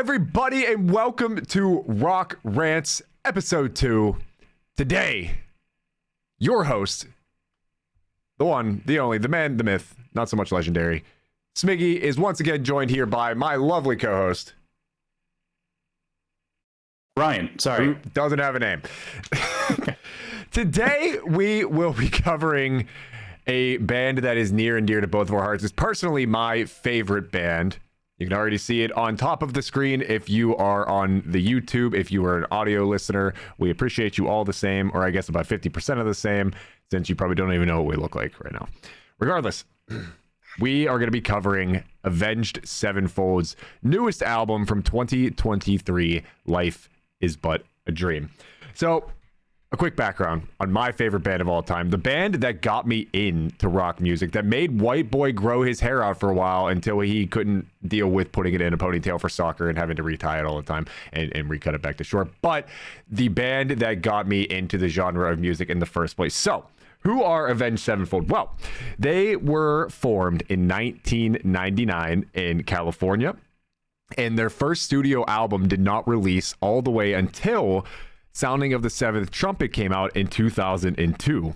everybody, and welcome to Rock Rants Episode 2. Today, your host, the one, the only, the man, the myth, not so much legendary, Smiggy, is once again joined here by my lovely co-host, Ryan, sorry. Who doesn't have a name. Today, we will be covering a band that is near and dear to both of our hearts. It's personally my favorite band. You can already see it on top of the screen if you are on the YouTube. If you are an audio listener, we appreciate you all the same, or I guess about 50% of the same, since you probably don't even know what we look like right now. Regardless, we are going to be covering Avenged Sevenfold's newest album from 2023, Life is But a Dream. So, a quick background on my favorite band of all time, the band that got me into rock music, that made White Boy grow his hair out for a while until he couldn't deal with putting it in a ponytail for soccer and having to retie it all the time and recut it back to short. But the band that got me into the genre of music in the first place. So, who are Avenged Sevenfold? Well, they were formed in 1999 in California, and their first studio album did not release all the way until Sounding of the Seventh Trumpet came out in 2002.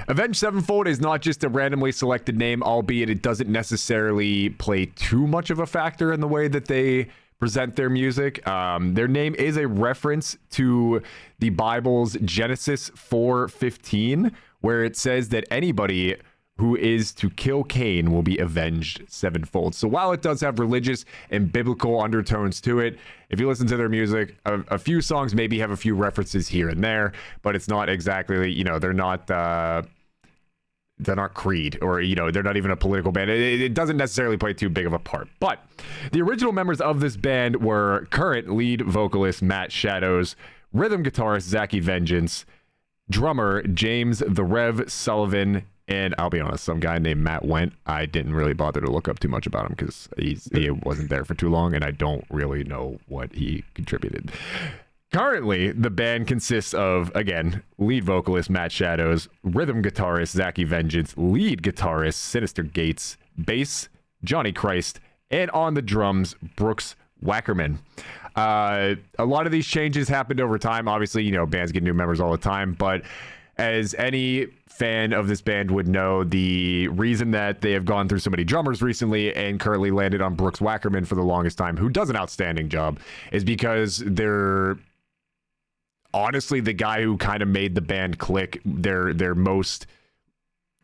Avenged Sevenfold is not just a randomly selected name, albeit it doesn't necessarily play too much of a factor in the way that they present their music. Their name is a reference to the Bible's Genesis 4:15, where it says that anybody who is to kill Cain will be avenged sevenfold. So while it does have religious and biblical undertones to it, if you listen to their music, a few songs maybe have a few references here and there, but it's not exactly, they're not Creed, or, they're not even a political band. It doesn't necessarily play too big of a part. But the original members of this band were current lead vocalist Matt Shadows, rhythm guitarist Zachy Vengeance, drummer James the Rev Sullivan, and I'll be honest, some guy named Matt Went. I didn't really bother to look up too much about him because he wasn't there for too long, and I don't really know what he contributed. Currently, the band consists of, again, lead vocalist Matt Shadows, rhythm guitarist Zachy Vengeance, lead guitarist Sinister Gates, bass Johnny Christ, and on the drums, Brooks Wackerman. A lot of these changes happened over time. Obviously, bands get new members all the time, but as any fan of this band would know, the reason that they have gone through so many drummers recently and currently landed on Brooks Wackerman for the longest time, who does an outstanding job, is because they're honestly the guy who kind of made the band click. They're most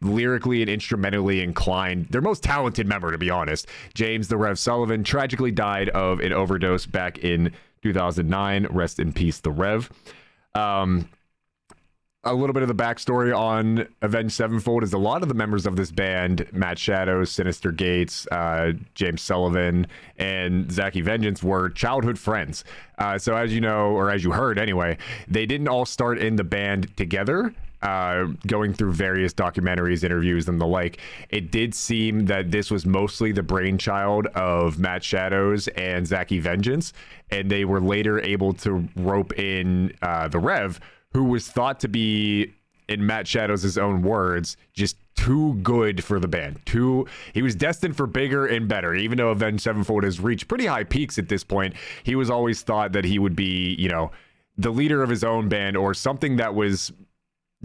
lyrically and instrumentally inclined, their most talented member, to be honest. James the Rev Sullivan tragically died of an overdose back in 2009. Rest in peace, the Rev. A little bit of the backstory on Avenged Sevenfold is a lot of the members of this band, Matt Shadows, Sinister Gates, James Sullivan, and Zachy Vengeance, were childhood friends. So as you know, or as you heard anyway, they didn't all start in the band together. Going through various documentaries, interviews, and the like, it did seem that this was mostly the brainchild of Matt Shadows and Zachy Vengeance, and they were later able to rope in the Rev, who was thought to be, in Matt Shadows' own words, just too good for the band. He was destined for bigger and better. Even though Avenged Sevenfold has reached pretty high peaks at this point, he was always thought that he would be, the leader of his own band, or something that was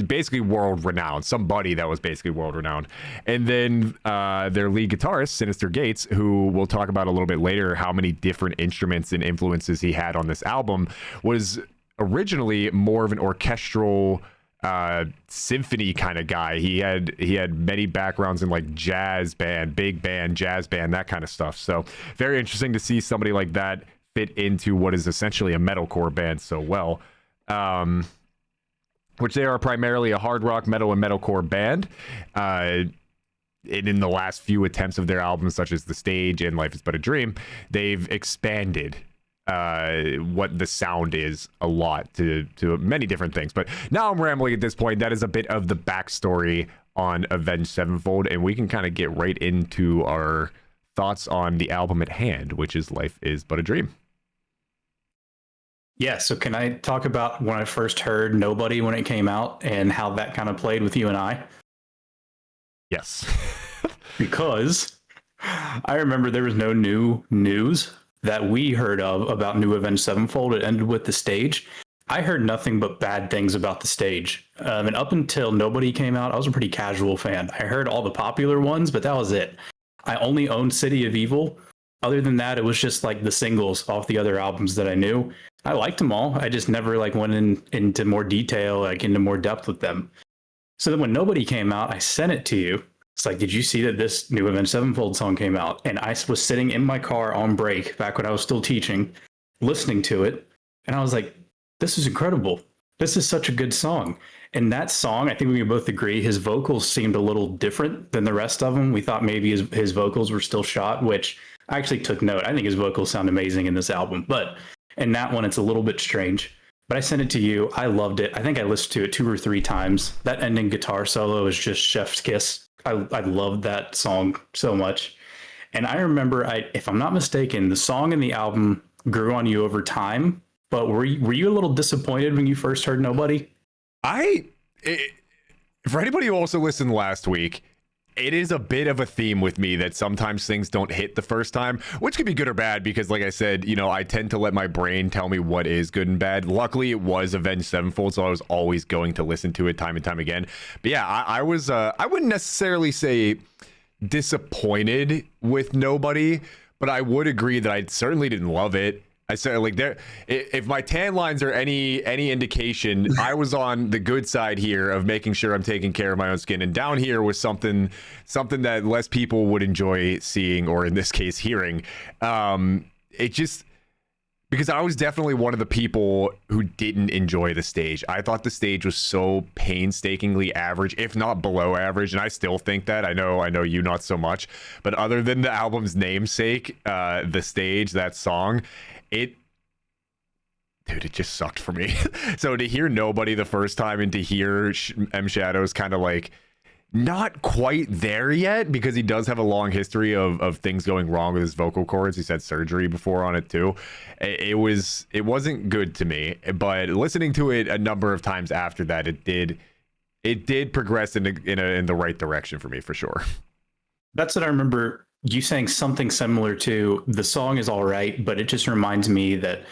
basically world-renowned, somebody that was basically world-renowned. And then their lead guitarist, Sinister Gates, who we'll talk about a little bit later, how many different instruments and influences he had on this album, was originally more of an orchestral symphony kind of guy. He had many backgrounds in like jazz band, big band, jazz band, that kind of stuff. So very interesting to see somebody like that fit into what is essentially a metalcore band so well. Which they are primarily a hard rock, metal, and metalcore band. And in the last few attempts of their albums, such as The Stage and Life is But a Dream, they've expanded what the sound is a lot to many different things. But now I'm rambling at this point. That is a bit of the backstory on Avenged Sevenfold, and we can kind of get right into our thoughts on the album at hand, which is Life is But a Dream. Yeah, so can I talk about when I first heard Nobody when it came out and how that kind of played with you and I? Yes. Because I remember there was no new news that we heard of about New Avenged Sevenfold, it ended with the stage. I heard nothing but bad things about the stage. And up until Nobody came out, I was a pretty casual fan. I heard all the popular ones, but that was it. I only owned City of Evil. Other than that, it was just like the singles off the other albums that I knew. I liked them all. I just never like went into more detail, like into more depth with them. So then when Nobody came out, I sent it to you. It's like, did you see that this New Avenged Sevenfold song came out? And I was sitting in my car on break back when I was still teaching, listening to it. And I was like, this is incredible. This is such a good song. And that song, I think we can both agree, his vocals seemed a little different than the rest of them. We thought maybe his vocals were still shot, which I actually took note. I think his vocals sound amazing in this album. But in that one, it's a little bit strange. But I sent it to you. I loved it. I think I listened to it 2 or 3 times. That ending guitar solo is just chef's kiss. I loved that song so much. And I remember, if I'm not mistaken, the song and the album grew on you over time. But were you a little disappointed when you first heard Nobody? For anybody who also listened last week, it is a bit of a theme with me that sometimes things don't hit the first time, which could be good or bad because, like I said, you know, I tend to let my brain tell me what is good and bad. Luckily, it was Avenged Sevenfold, so I was always going to listen to it time and time again. But yeah, I was, I wouldn't necessarily say disappointed with Nobody, but I would agree that I certainly didn't love it. I said, like, there, if my tan lines are any indication, I was on the good side here of making sure I'm taking care of my own skin, and down here was something that less people would enjoy seeing, or in this case, hearing. It just, because I was definitely one of the people who didn't enjoy the stage. I thought the stage was so painstakingly average, if not below average, and I still think that. I know you not so much, but other than the album's namesake, the stage, that song, it just sucked for me. So to hear Nobody the first time and to hear M Shadow's kind of like not quite there yet, because he does have a long history of things going wrong with his vocal cords. He's had surgery before on it too. It wasn't good to me, but listening to it a number of times after that, it did progress in the right direction for me, for sure. That's what I remember you saying, something similar to the song is all right, but it just reminds me that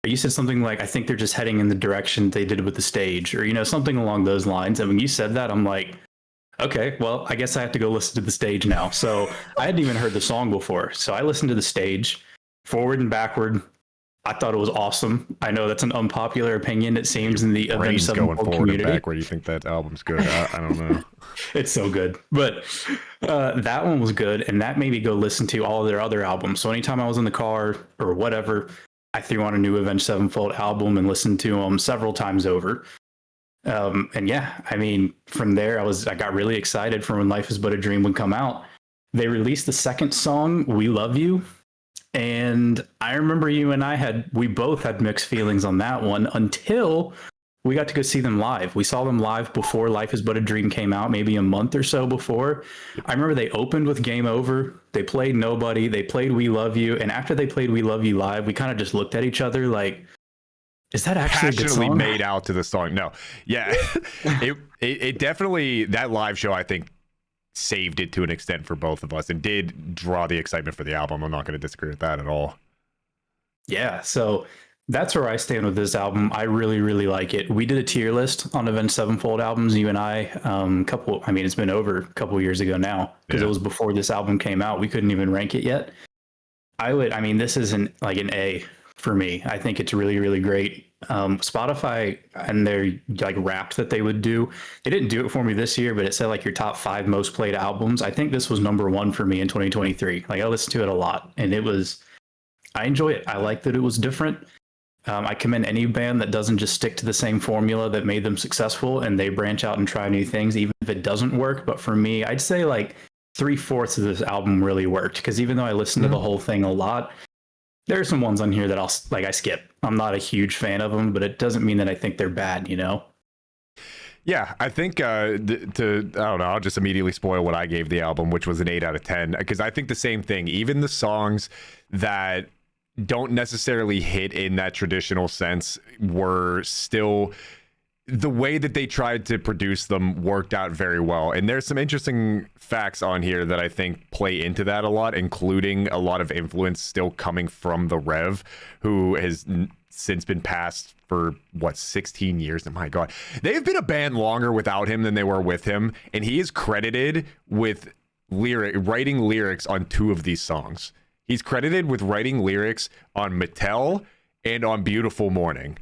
you said something like, I think they're just heading in the direction they did with the stage, or, you know, something along those lines. And when you said that, I'm like, okay, well, I guess I have to go listen to the stage now. So I hadn't even heard the song before. So I listened to the stage forward and backward. I thought it was awesome. I know that's an unpopular opinion, it seems, in the Avenged Sevenfold community. Forward and backward, you think that album's good? I don't know. It's so good. But that one was good, and that made me go listen to all of their other albums. So anytime I was in the car or whatever, I threw on a new Avenged Sevenfold album and listened to them several times over. And yeah, I mean, from there, I got really excited for when Life Is But a Dream would come out. They released the second song, We Love You. And I remember we both had mixed feelings on that one until we got to go see them live. We saw them live before Life Is But a Dream came out, maybe a month or so before. I remember they opened with Game Over. They played Nobody. They played We Love You. And after they played We Love You live, we kind of just looked at each other like, is that actually a good song? Made out to the song? No. Yeah. it definitely, that live show, I think, saved it to an extent for both of us and did draw the excitement for the album. I'm not going to disagree with that at all. Yeah, so that's where I stand with this album. I really, really like it. We did a tier list on Avenged Sevenfold albums, you and I, it's been over a couple years ago now, because it was before this album came out. We couldn't even rank it yet. This isn't like an A for me. I think it's really, really great. Spotify and their like Wrapped that they would do, they didn't do it for me this year, but it said like your top 5 most played albums. I think this was number 1 for me in 2023. Like, I listened to it a lot, and I enjoy it. I like that it was different. I commend any band that doesn't just stick to the same formula that made them successful, and they branch out and try new things, even if it doesn't work. But for me, I'd say like 3/4 of this album really worked, because even though I listened to the whole thing a lot, there are some ones on here that I skip. I'm not a huge fan of them, but it doesn't mean that I think they're bad, you know? Yeah, I think I don't know, I'll just immediately spoil what I gave the album, which was an 8 out of 10, because I think the same thing. Even the songs that don't necessarily hit in that traditional sense were still the way that they tried to produce them worked out very well. And there's some interesting facts on here that I think play into that a lot, including a lot of influence still coming from the Rev, who has since been passed for 16 years. Oh my God. They've been a band longer without him than they were with him. And he is credited with writing lyrics on 2 of these songs. He's credited with writing lyrics on Mattel and on Beautiful Morning.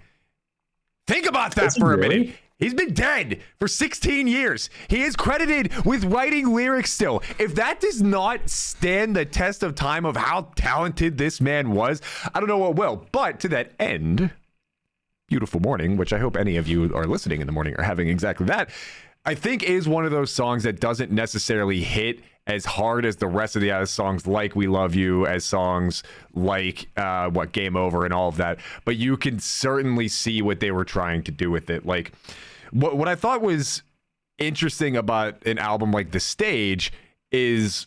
Think about that for a minute. He's been dead for 16 years. He is credited with writing lyrics still. If that does not stand the test of time of how talented this man was, I don't know what will. But to that end, Beautiful Morning, which I hope any of you are listening in the morning are having exactly that, I think is one of those songs that doesn't necessarily hit as hard as the rest of the other songs, like We Love You, as songs like Game Over and all of that. But you can certainly see what they were trying to do with it. Like, what I thought was interesting about an album like The Stage is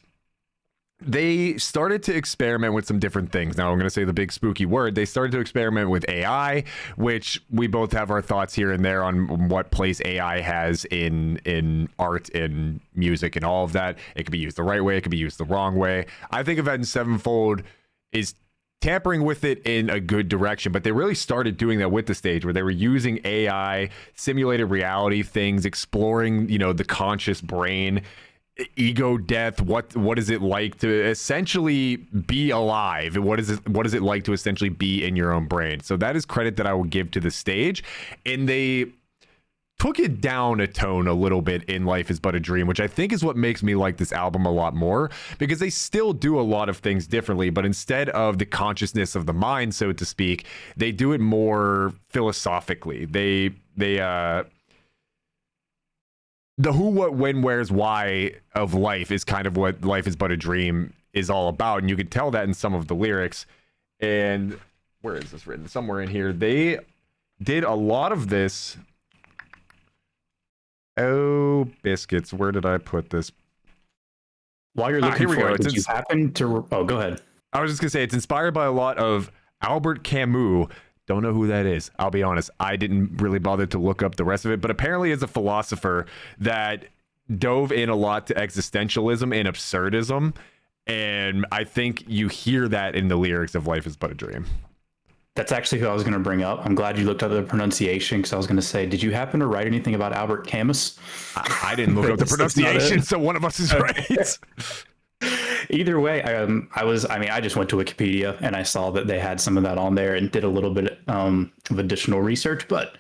they started to experiment with some different things. Now I'm going to say the big spooky word. They started to experiment with AI, which we both have our thoughts here and there on what place AI has in art and music and all of that. It could be used the right way. It could be used the wrong way. I think Avenged Sevenfold is tampering with it in a good direction, but they really started doing that with The Stage, where they were using AI, simulated reality things, exploring, the conscious brain, ego death, what is it like to essentially be alive, what is it like to essentially be in your own brain. So that is credit that I will give to The Stage, and they took it down a tone a little bit in Life Is But a Dream, which I think is what makes me like this album a lot more, because they still do a lot of things differently, but instead of the consciousness of the mind, so to speak, they do it more philosophically. The who, what, when, where's, why of life is kind of what Life Is But a Dream is all about. And you can tell that in some of the lyrics. And where is this written? Somewhere in here. They did a lot of this. Oh, biscuits. Where did I put this? While you're looking for it, did you happen to... Oh, go ahead. I was just going to say, it's inspired by a lot of Albert Camus. Don't know who that is. I'll be honest. I didn't really bother to look up the rest of it, but apparently is a philosopher that dove in a lot to existentialism and absurdism. And I think you hear that in the lyrics of Life Is But a Dream. That's actually who I was going to bring up. I'm glad you looked up the pronunciation, because I was going to say, did you happen to write anything about Albert Camus? I didn't look up the pronunciation, so one of us is right. Either way, I just went to Wikipedia and I saw that they had some of that on there and did a little bit of additional research. But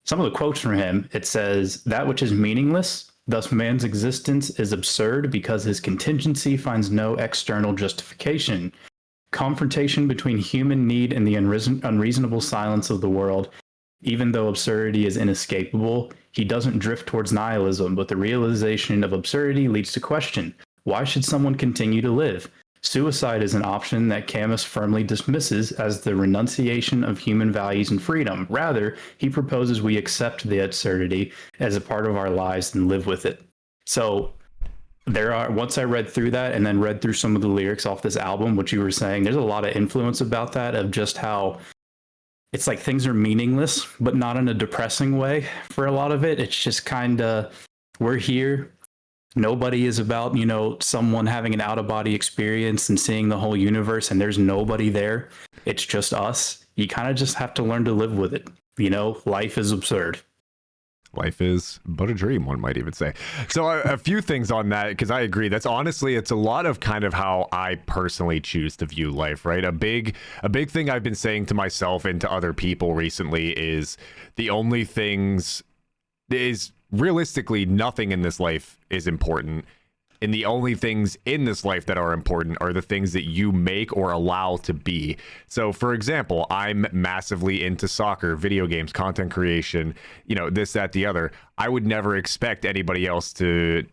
some of the quotes from him, it says, "That which is meaningless, thus man's existence is absurd because his contingency finds no external justification. Confrontation between human need and the unreasonable silence of the world. Even though absurdity is inescapable, he doesn't drift towards nihilism, but the realization of absurdity leads to question. Why should someone continue to live? Suicide is an option that Camus firmly dismisses as the renunciation of human values and freedom. Rather, he proposes we accept the absurdity as a part of our lives and live with it." So once I read through that and then read through some of the lyrics off this album, which you were saying, there's a lot of influence about that, of just how it's like things are meaningless, but not in a depressing way for a lot of it. It's just kind of, we're here. Nobody is about, someone having an out-of-body experience and seeing the whole universe, and there's nobody there. It's just us. You kind of just have to learn to live with it. Life is absurd. Life is but a dream, one might even say. So a few things on that, because I agree. That's honestly, it's a lot of kind of how I personally choose to view life, right? A big thing I've been saying to myself and to other people recently is the only things is realistically nothing in this life is important. And the only things in this life that are important are the things that you make or allow to be. So, for example, I'm massively into soccer, video games, content creation, this, that, the other. I would never expect anybody else to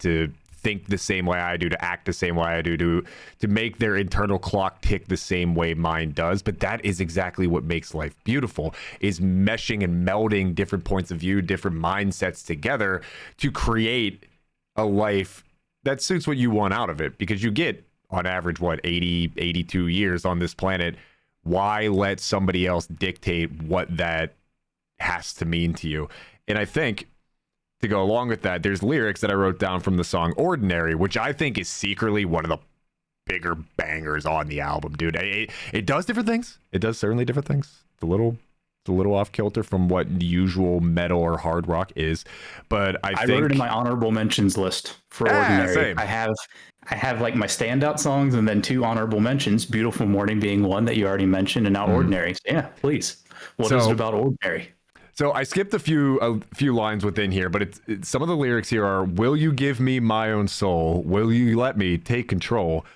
think the same way I do, to act the same way I do, to make their internal clock tick the same way mine does. But that is exactly what makes life beautiful, is meshing and melding different points of view, different mindsets together to create a life that suits what you want out of it, because you get on average 82 years on this planet. Why let somebody else dictate what that has to mean to you? And I think to go along with that, there's lyrics that I wrote down from the song Ordinary, which I think is secretly one of the bigger bangers on the album, dude. It does different things. It does certainly different things. It's a little off kilter from what the usual metal or hard rock is, but I think wrote it in my honorable mentions list for Ordinary. Same. I have like my standout songs and then 2 honorable mentions, Beautiful Morning being one that you already mentioned, and now Ordinary. So yeah, please. What is it about Ordinary? So I skipped a few lines within here, but it's some of the lyrics here are, will you give me my own soul? Will you let me take control?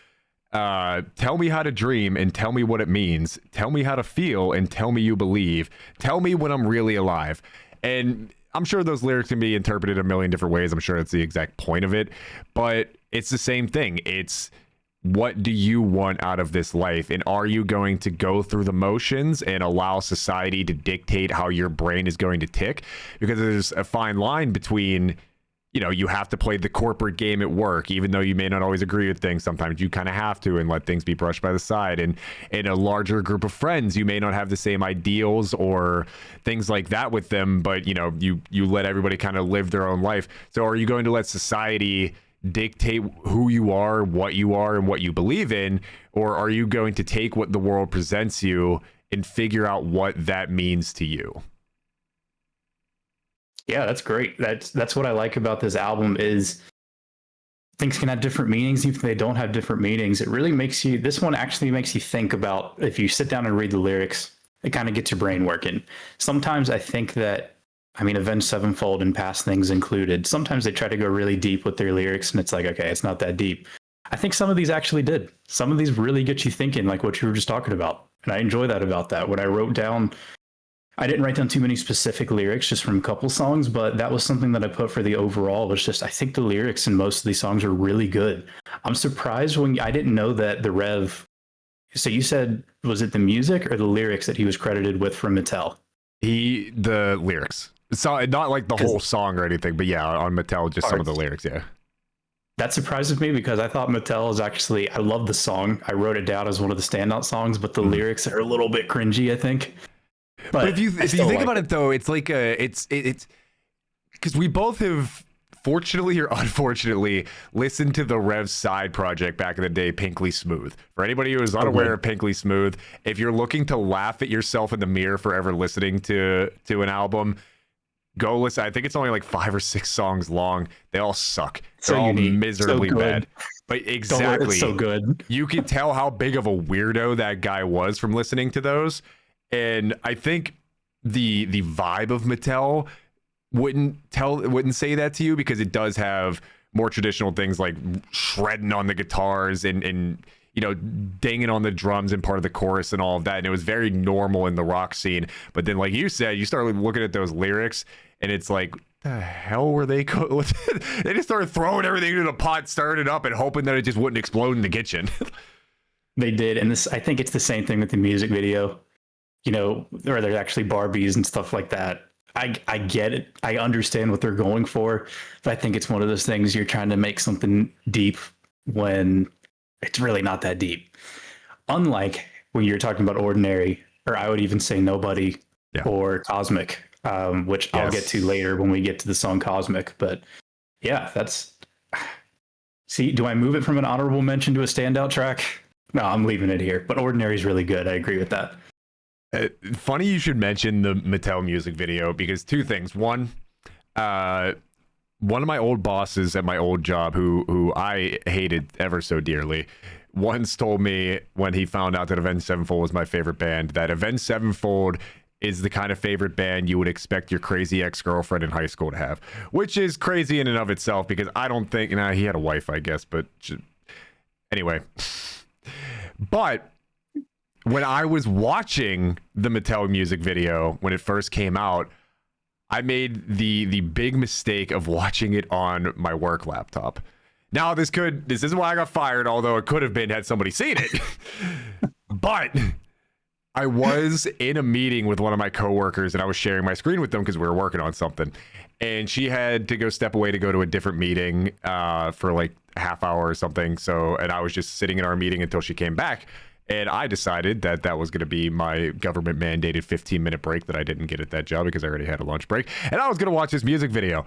Tell me how to dream and tell me what it means. Tell me how to feel and tell me you believe. Tell me when I'm really alive. And I'm sure those lyrics can be interpreted a million different ways. I'm sure that's the exact point of it, but it's the same thing. It's, what do you want out of this life? And are you going to go through the motions and allow society to dictate how your brain is going to tick? Because there's a fine line between, you know, you have to play the corporate game at work, even though you may not always agree with things. Sometimes you kind of have to, and let things be brushed by the side. And in a larger group of friends, you may not have the same ideals or things like that with them, but you know, you let everybody kind of live their own life. So are you going to let society dictate who you are, and what you believe in? Or are you going to take what the world presents you and figure out what that means to you? Yeah, that's great. That's what I like about this album is things can have different meanings, even if they don't have different meanings. It really makes you, this one actually makes you think about, if you sit down and read the lyrics, it kind of gets your brain working. Sometimes I think that, I mean, Avenged Sevenfold and past things included, sometimes they try to go really deep with their lyrics and it's like, okay, it's not that deep. I think some of these actually did. Some of these really get you thinking, like what you were just talking about. And I enjoy that about that. When I wrote down, I didn't write down too many specific lyrics just from a couple songs, but that was something that I put for the overall. Was just, I think the lyrics in most of these songs are really good. I'm surprised when I didn't know that the Rev. So you said, was it the music or the lyrics that he was credited with from Mattel? The lyrics. So not like the whole song or anything, but yeah, on Mattel, just some of the lyrics. Yeah. That surprises me because I thought Mattel is actually, I love the song. I wrote it down as one of the standout songs, but the lyrics are a little bit cringy, I think. But if you think about it though, it's like it's because we both have, fortunately or unfortunately, listened to the Rev side project back in the day, Pinkly Smooth. For anybody who is unaware of Pinkly Smooth, if you're looking to laugh at yourself in the mirror for ever listening to an album, go listen. I think it's only like 5 or 6 songs long. They all suck. They're all miserably bad. But exactly, it's so good. You can tell how big of a weirdo that guy was from listening to those. And I think the vibe of Mattel wouldn't say that to you, because it does have more traditional things like shredding on the guitars and you know, dinging on the drums and part of the chorus and all of that. And it was very normal in the rock scene. But then, like you said, you start looking at those lyrics and it's like, the hell were they? They just started throwing everything into the pot, started it up, and hoping that it just wouldn't explode in the kitchen. They did. And this, I think it's the same thing with the music video. You know, or there's actually Barbies and stuff like that. I get it. I understand what they're going for, but I think it's one of those things, you're trying to make something deep when it's really not that deep. Unlike when you're talking about Ordinary, or I would even say Nobody, or Cosmic, which I'll get to later when we get to the song Cosmic. But yeah, that's... See, do I move it from an honorable mention to a standout track? No, I'm leaving it here. But Ordinary is really good. I agree with that. Funny you should mention the Mattel music video, because 2 things. One of my old bosses at my old job, who I hated ever so dearly, once told me when he found out that Avenged Sevenfold was my favorite band, that Avenged Sevenfold is the kind of favorite band you would expect your crazy ex-girlfriend in high school to have, which is crazy in and of itself, because I don't think, he had a wife, I guess, but anyway. But when I was watching the Mattel music video when it first came out, I made the big mistake of watching it on my work laptop. Now this isn't why I got fired, although it could have been had somebody seen it. But I was in a meeting with one of my coworkers and I was sharing my screen with them because we were working on something. And she had to go step away to go to a different meeting for like a half hour or something. And I was just sitting in our meeting until she came back. And I decided that that was going to be my government mandated 15-minute break that I didn't get at that job because I already had a lunch break. And I was going to watch this music video.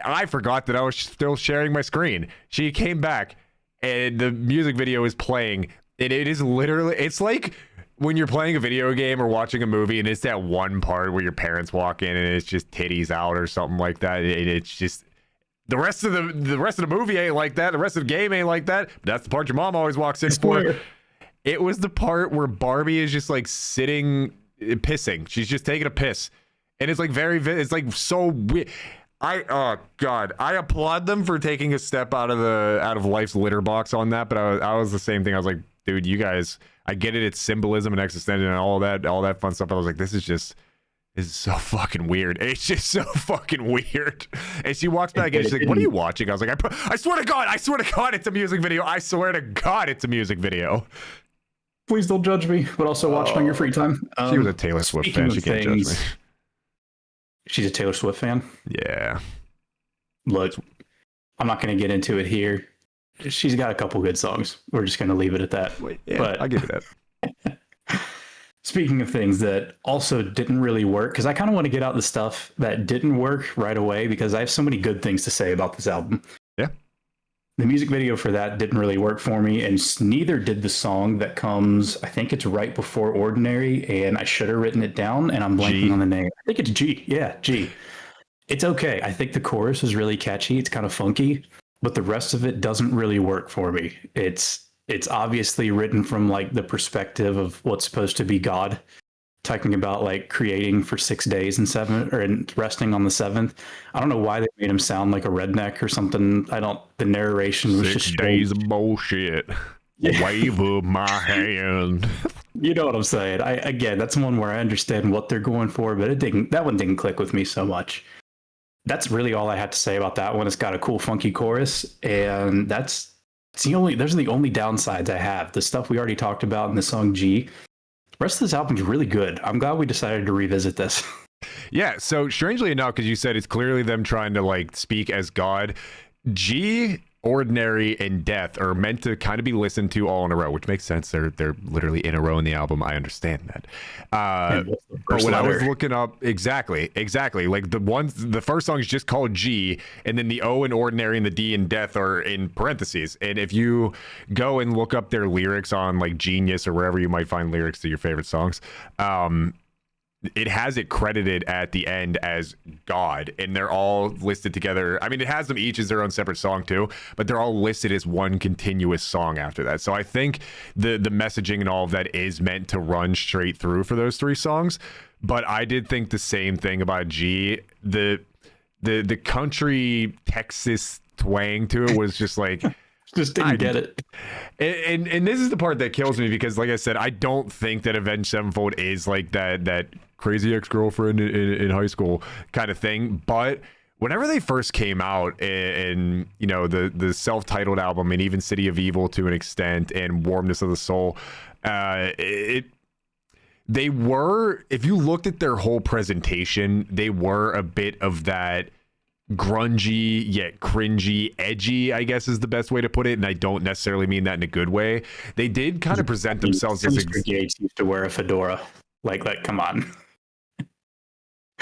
I forgot that I was still sharing my screen. She came back and the music video is playing. And it is literally, it's like when you're playing a video game or watching a movie and it's that one part where your parents walk in and it's just titties out or something like that. It's just the rest of the movie ain't like that. The rest of the game ain't like that. But that's the part your mom always walks in for. It was the part where Barbie is just like sitting pissing. She's just taking a piss. And it's like it's like so weird. Oh God, I applaud them for taking a step out of life's litter box on that. But I was the same thing. I was like, dude, you guys, I get it. It's symbolism and existentialism and all that fun stuff. But I was like, this is so fucking weird. It's just so fucking weird. And she walks back and she's like, what are you watching? I was like, I swear to God, it's a music video. I swear to God, it's a music video. Please don't judge me, but also watch it on your free time. She was a Taylor Swift fan. She can't judge me. She's a Taylor Swift fan? Yeah. Look, I'm not going to get into it here. She's got a couple good songs. We're just going to leave it at that. Yeah, but I'll give you that. Speaking of things that also didn't really work, because I kind of want to get out the stuff that didn't work right away, because I have so many good things to say about this album. Yeah. The music video for that didn't really work for me, and neither did the song that comes, I think it's right before Ordinary, and I should have written it down, and I'm blanking on the name. I think it's G. Yeah, G. It's okay. I think the chorus is really catchy. It's kind of funky, but the rest of it doesn't really work for me. It's obviously written from like the perspective of what's supposed to be God, talking about like creating for 6 days and resting on the seventh. I don't know why they made him sound like a redneck or something. The narration was 6 just days of bullshit. Yeah. Wave of my hand. You know what I'm saying? Again, that's one where I understand what they're going for, but that one didn't click with me so much. That's really all I had to say about that one. It's got a cool funky chorus, and those are the only downsides I have. The stuff we already talked about in the song G. The rest of this album is really good. I'm glad we decided to revisit this. Yeah, so strangely enough, because you said it's clearly them trying to like speak as God, G, Ordinary, and Death are meant to kind of be listened to all in a row, which makes sense. They're literally in a row in the album. I understand that. But when I was looking up exactly, like the first song is just called G, and then the O and Ordinary and the D and Death are in parentheses. And if you go and look up their lyrics on like Genius or wherever you might find lyrics to your favorite songs, it has it credited at the end as God, and they're all listed together. I mean, it has them each as their own separate song too, but they're all listed as one continuous song after that. So I think the messaging and all of that is meant to run straight through for those three songs. But I did think the same thing about G. The country Texas twang to it was just like just didn't get it. And this is the part that kills me, because like I said, I don't think that Avenged Sevenfold is like that crazy ex-girlfriend in high school kind of thing. But whenever they first came out, and you know, the self-titled album, and even City of Evil to an extent, and Warmness of the Soul, they were, if you looked at their whole presentation, they were a bit of that grungy yet cringy, edgy, I guess is the best way to put it, and I don't necessarily mean that in a good way. They did kind of present themselves as Gates used to wear a fedora. Like come on.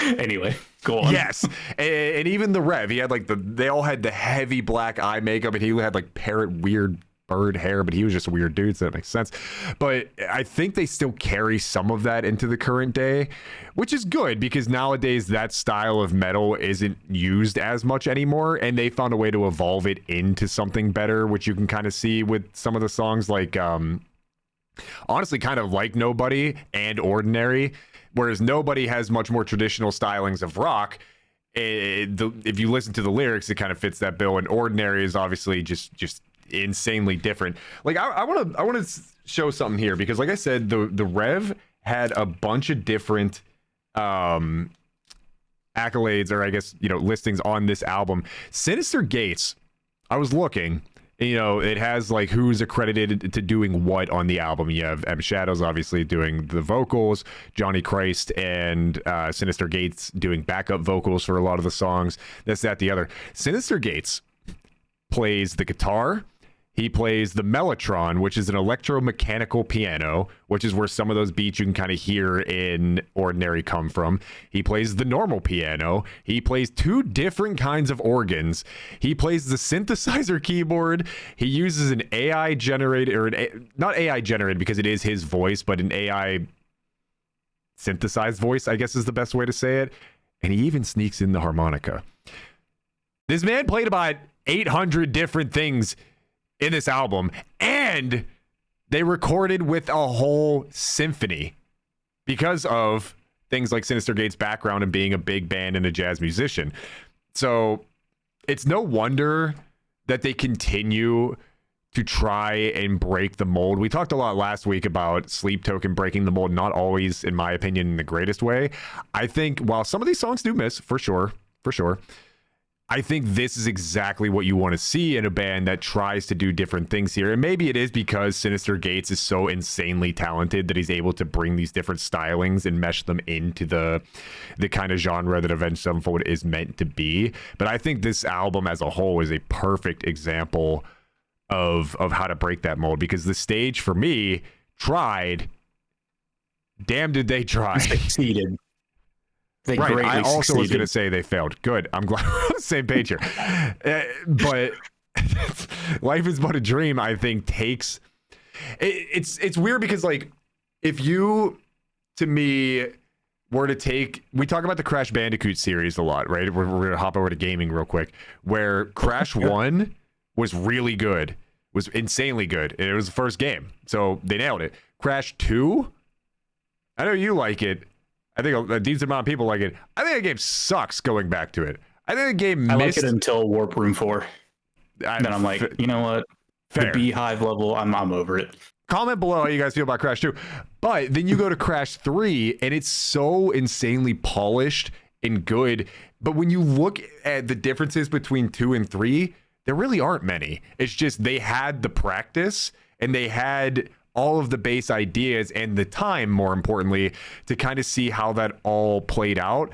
Anyway, go on. Yes, and even the Rev, he had like they all had the heavy black eye makeup, and he had like parrot weird bird hair, but he was just a weird dude, so that makes sense. But I think they still carry some of that into the current day, which is good, because nowadays that style of metal isn't used as much anymore, and they found a way to evolve it into something better, which you can kind of see with some of the songs like honestly kind of like Nobody and Ordinary, whereas Nobody has much more traditional stylings of rock. If you listen to the lyrics, it kind of fits that bill, and Ordinary is obviously just insanely different. Like I want to show something here, because like I said, the Rev had a bunch of different accolades, or I guess, you know, listings on this album. Sinister Gates, I was looking, you know, it has like who's accredited to doing what on the album. You have M Shadows obviously doing the vocals, Johnny Christ and Sinister Gates doing backup vocals for a lot of the songs. This, that, the other. Sinister Gates plays the guitar, He plays the mellotron, which is an electromechanical piano, which is where some of those beats you can kind of hear in Ordinary come from. He plays the normal piano. He plays 2 different kinds of organs. He plays the synthesizer keyboard. He uses an AI generated, or not AI generated because it is his voice, but an AI synthesized voice, I guess is the best way to say it. And he even sneaks in the harmonica. This man played about 800 different things in this album, and they recorded with a whole symphony because of things like Sinister Gate's background and being a big band and a jazz musician. So it's no wonder that they continue to try and break the mold. We talked a lot last week about Sleep Token breaking the mold, not always, in my opinion, in the greatest way. I think while some of these songs do miss, for sure, I think this is exactly what you want to see in a band that tries to do different things here. And maybe it is because Sinister Gates is so insanely talented that he's able to bring these different stylings and mesh them into the kind of genre that Avenged Sevenfold is meant to be. But I think this album as a whole is a perfect example of how to break that mold, because the stage for me tried. Damn, did they try? Succeeded. They right. greatly I also succeeded. was going to say they failed. Good. I'm glad we're on the same page here. But Life is But a Dream, I think, takes... It's weird because, like, if you, to me, were to take... We talk about the Crash Bandicoot series a lot, right? We're going to hop over to gaming real quick, where Crash 1 was really good, was insanely good. And it was the first game, so they nailed it. Crash 2, I know you like it. I think a decent amount of people like it. I think the game sucks going back to it. I think the game I like it until Warp Room 4. Then I'm like, you know what? Fair. The Beehive level, I'm over it. Comment below how you guys feel about Crash 2. But then you go to Crash 3, and it's so insanely polished and good. But when you look at the differences between 2 and 3, there really aren't many. It's just they had the practice, and they had all of the base ideas and the time, more importantly, to kind of see how that all played out,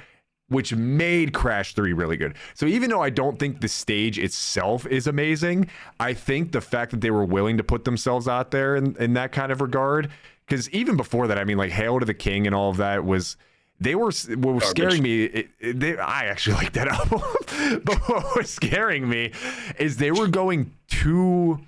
which made Crash 3 really good. So even though I don't think the stage itself is amazing, I think the fact that they were willing to put themselves out there in that kind of regard, because even before that, I mean, like Hail to the King and all of that was... what was scaring me, I actually like that album, but what was scaring me is they were going too,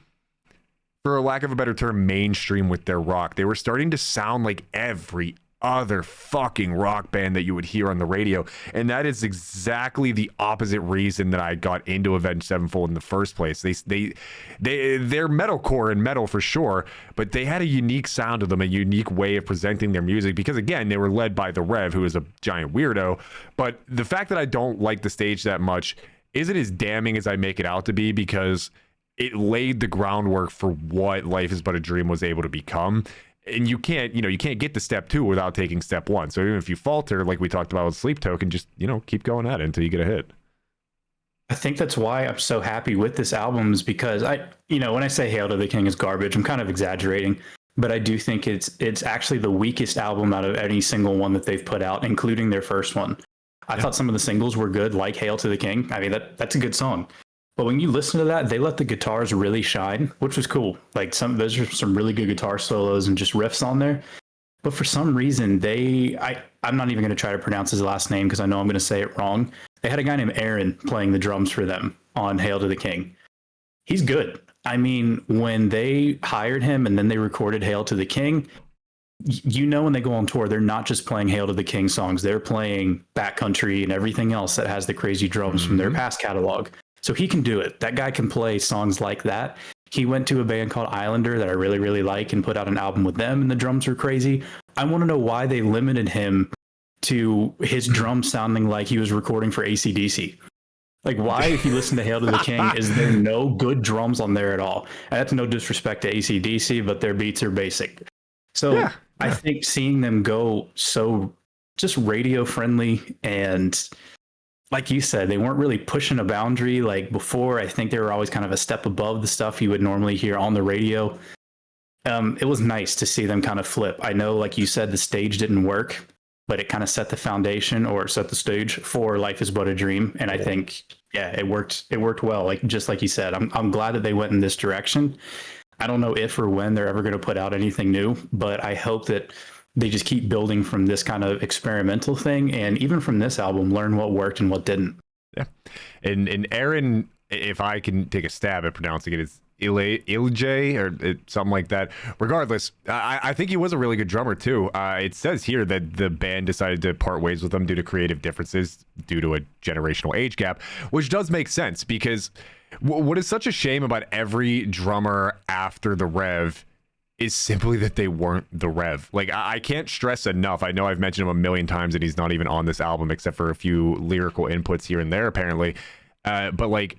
for lack of a better term, mainstream with their rock. They were starting to sound like every other fucking rock band that you would hear on the radio, and that is exactly the opposite reason that I got into Avenged Sevenfold in the first place. They're metalcore and metal for sure, but they had a unique sound to them, a unique way of presenting their music, because again, they were led by the Rev, who is a giant weirdo. But the fact that I don't like the stage that much isn't as damning as I make it out to be, because it laid the groundwork for what Life is But a Dream was able to become. And you can't get to step 2 without taking step 1. So even if you falter, like we talked about with Sleep Token, just, keep going at it until you get a hit. I think that's why I'm so happy with this album, is because when I say Hail to the King is garbage, I'm kind of exaggerating, but I do think it's actually the weakest album out of any single one that they've put out, including their first one. I thought some of the singles were good, like Hail to the King. I mean, that's a good song. But when you listen to that, they let the guitars really shine, which was cool. Like those are some really good guitar solos and just riffs on there. But for some reason, I'm not even going to try to pronounce his last name because I know I'm going to say it wrong. They had a guy named Aaron playing the drums for them on Hail to the King. He's good. I mean, when they hired him and then they recorded Hail to the King, when they go on tour, they're not just playing Hail to the King songs. They're playing Backcountry and everything else that has the crazy drums from their past catalog. So he can do it. That guy can play songs like that. He went to a band called Islander that I really, really like and put out an album with them, and the drums were crazy. I want to know why they limited him to his drums sounding like he was recording for AC/DC. Like, why, if you listen to Hail to the King, is there no good drums on there at all? And that's no disrespect to AC/DC, but their beats are basic. So I think seeing them go so just radio friendly, and like you said, they weren't really pushing a boundary like before. I think they were always kind of a step above the stuff you would normally hear on the radio. It was nice to see them kind of flip. I know, like you said, the stage didn't work, but it kind of set the foundation or set the stage for Life Is But a Dream. And I think, yeah, it worked. It worked well. Like just like you said, I'm glad that they went in this direction. I don't know if or when they're ever going to put out anything new, but I hope that they just keep building from this kind of experimental thing, and even from this album, learn what worked and what didn't. Yeah, and Aaron, if I can take a stab at pronouncing it, it's Ilje or something like that. Regardless, I think he was a really good drummer too. It says here that the band decided to part ways with him due to creative differences, due to a generational age gap, which does make sense because what is such a shame about every drummer after the Rev is simply that they weren't the Rev. Like, I can't stress enough. I know I've mentioned him a million times and he's not even on this album except for a few lyrical inputs here and there, apparently. But like,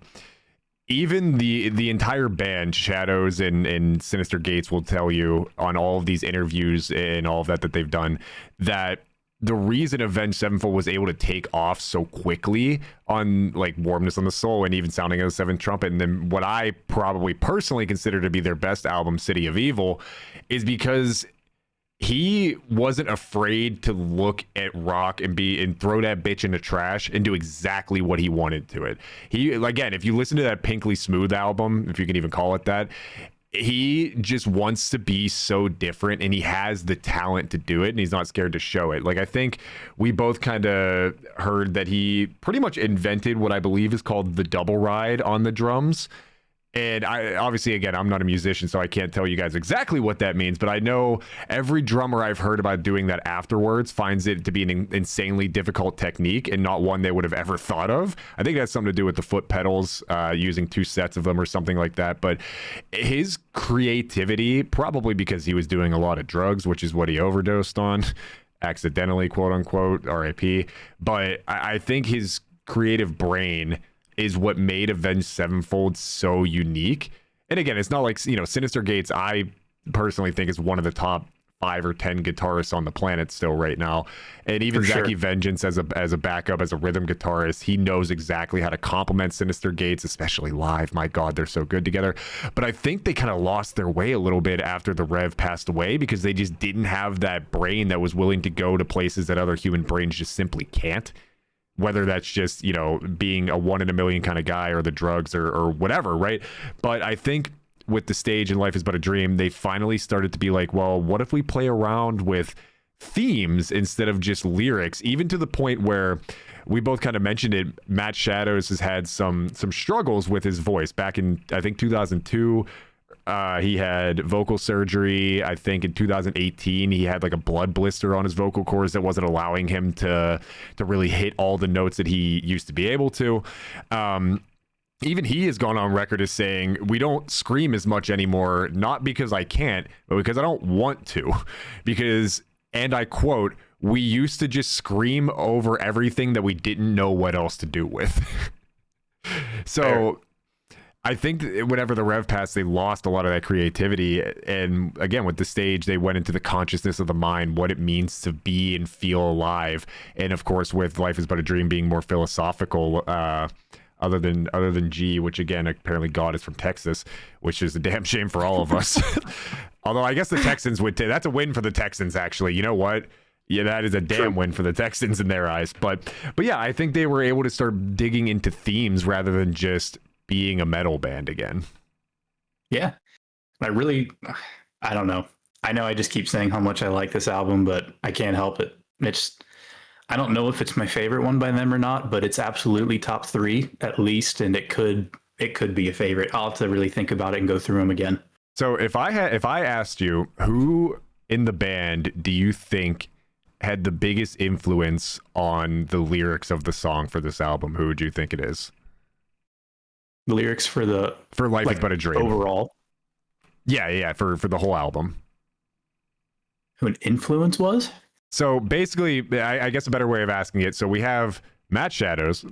even the entire band, Shadows and Sinister Gates, will tell you on all of these interviews and all of that they've done that the reason Avenged Sevenfold was able to take off so quickly on like Warmness on the Soul and even Sounding of the Seventh Trumpet, and then what I probably personally consider to be their best album, City of Evil, is because he wasn't afraid to look at rock and throw that bitch in the trash and do exactly what he wanted to it. He, again, if you listen to that Pinkly Smooth album, if you can even call it that, he just wants to be so different and he has the talent to do it and he's not scared to show it. Like, I think we both kind of heard that he pretty much invented what I believe is called the double ride on the drums. And I obviously, again, I'm not a musician, so I can't tell you guys exactly what that means, but I know every drummer I've heard about doing that afterwards finds it to be an insanely difficult technique and not one they would have ever thought of. I think that's something to do with the foot pedals, using 2 sets of them or something like that. But his creativity, probably because he was doing a lot of drugs, which is what he overdosed on, accidentally, quote unquote, RIP. But I think his creative brain is what made Avenged Sevenfold so unique. And again, it's not like, you know, Sinister Gates, I personally think is one of the top 5 or 10 guitarists on the planet still right now. And even Zachy Vengeance as a backup, as a rhythm guitarist, he knows exactly how to complement Sinister Gates, especially live. My God, they're so good together. But I think they kind of lost their way a little bit after the Rev passed away because they just didn't have that brain that was willing to go to places that other human brains just simply can't. Whether that's just, you know, being a 1 in a million kind of guy or the drugs or whatever, right? But I think with the stage and Life Is But a Dream, they finally started to be like, well, what if we play around with themes instead of just lyrics, even to the point where we both kind of mentioned it. Matt Shadows has had some struggles with his voice. Back in, I think, 2002, he had vocal surgery. I think in 2018 he had like a blood blister on his vocal cords that wasn't allowing him to really hit all the notes that he used to be able to. Even he has gone on record as saying, we don't scream as much anymore, not because I can't, but because I don't want to. Because, and I quote, we used to just scream over everything that we didn't know what else to do with. So I think whenever the Rev passed, they lost a lot of that creativity. And again, with the stage, they went into the consciousness of the mind, what it means to be and feel alive. And of course, with Life Is But a Dream being more philosophical, other than G, which again, apparently God is from Texas, which is a damn shame for all of us. Although I guess the Texans would that's a win for the Texans, actually. You know what? Yeah, that is a damn win for the Texans in their eyes. But yeah, I think they were able to start digging into themes rather than just being a metal band again. Yeah. I don't know. I know I just keep saying how much I like this album, but I can't help it. I don't know if it's my favorite one by them or not, but it's absolutely top 3 at least, and it could be a favorite. I'll have to really think about it and go through them again. So if I asked you, who in the band do you think had the biggest influence on the lyrics of the song for this album, who would you think it is? The lyrics for Life Is But a Dream overall? Yeah, for the whole album. Who an influence was? So basically, I guess a better way of asking it. So we have Matt Shadows.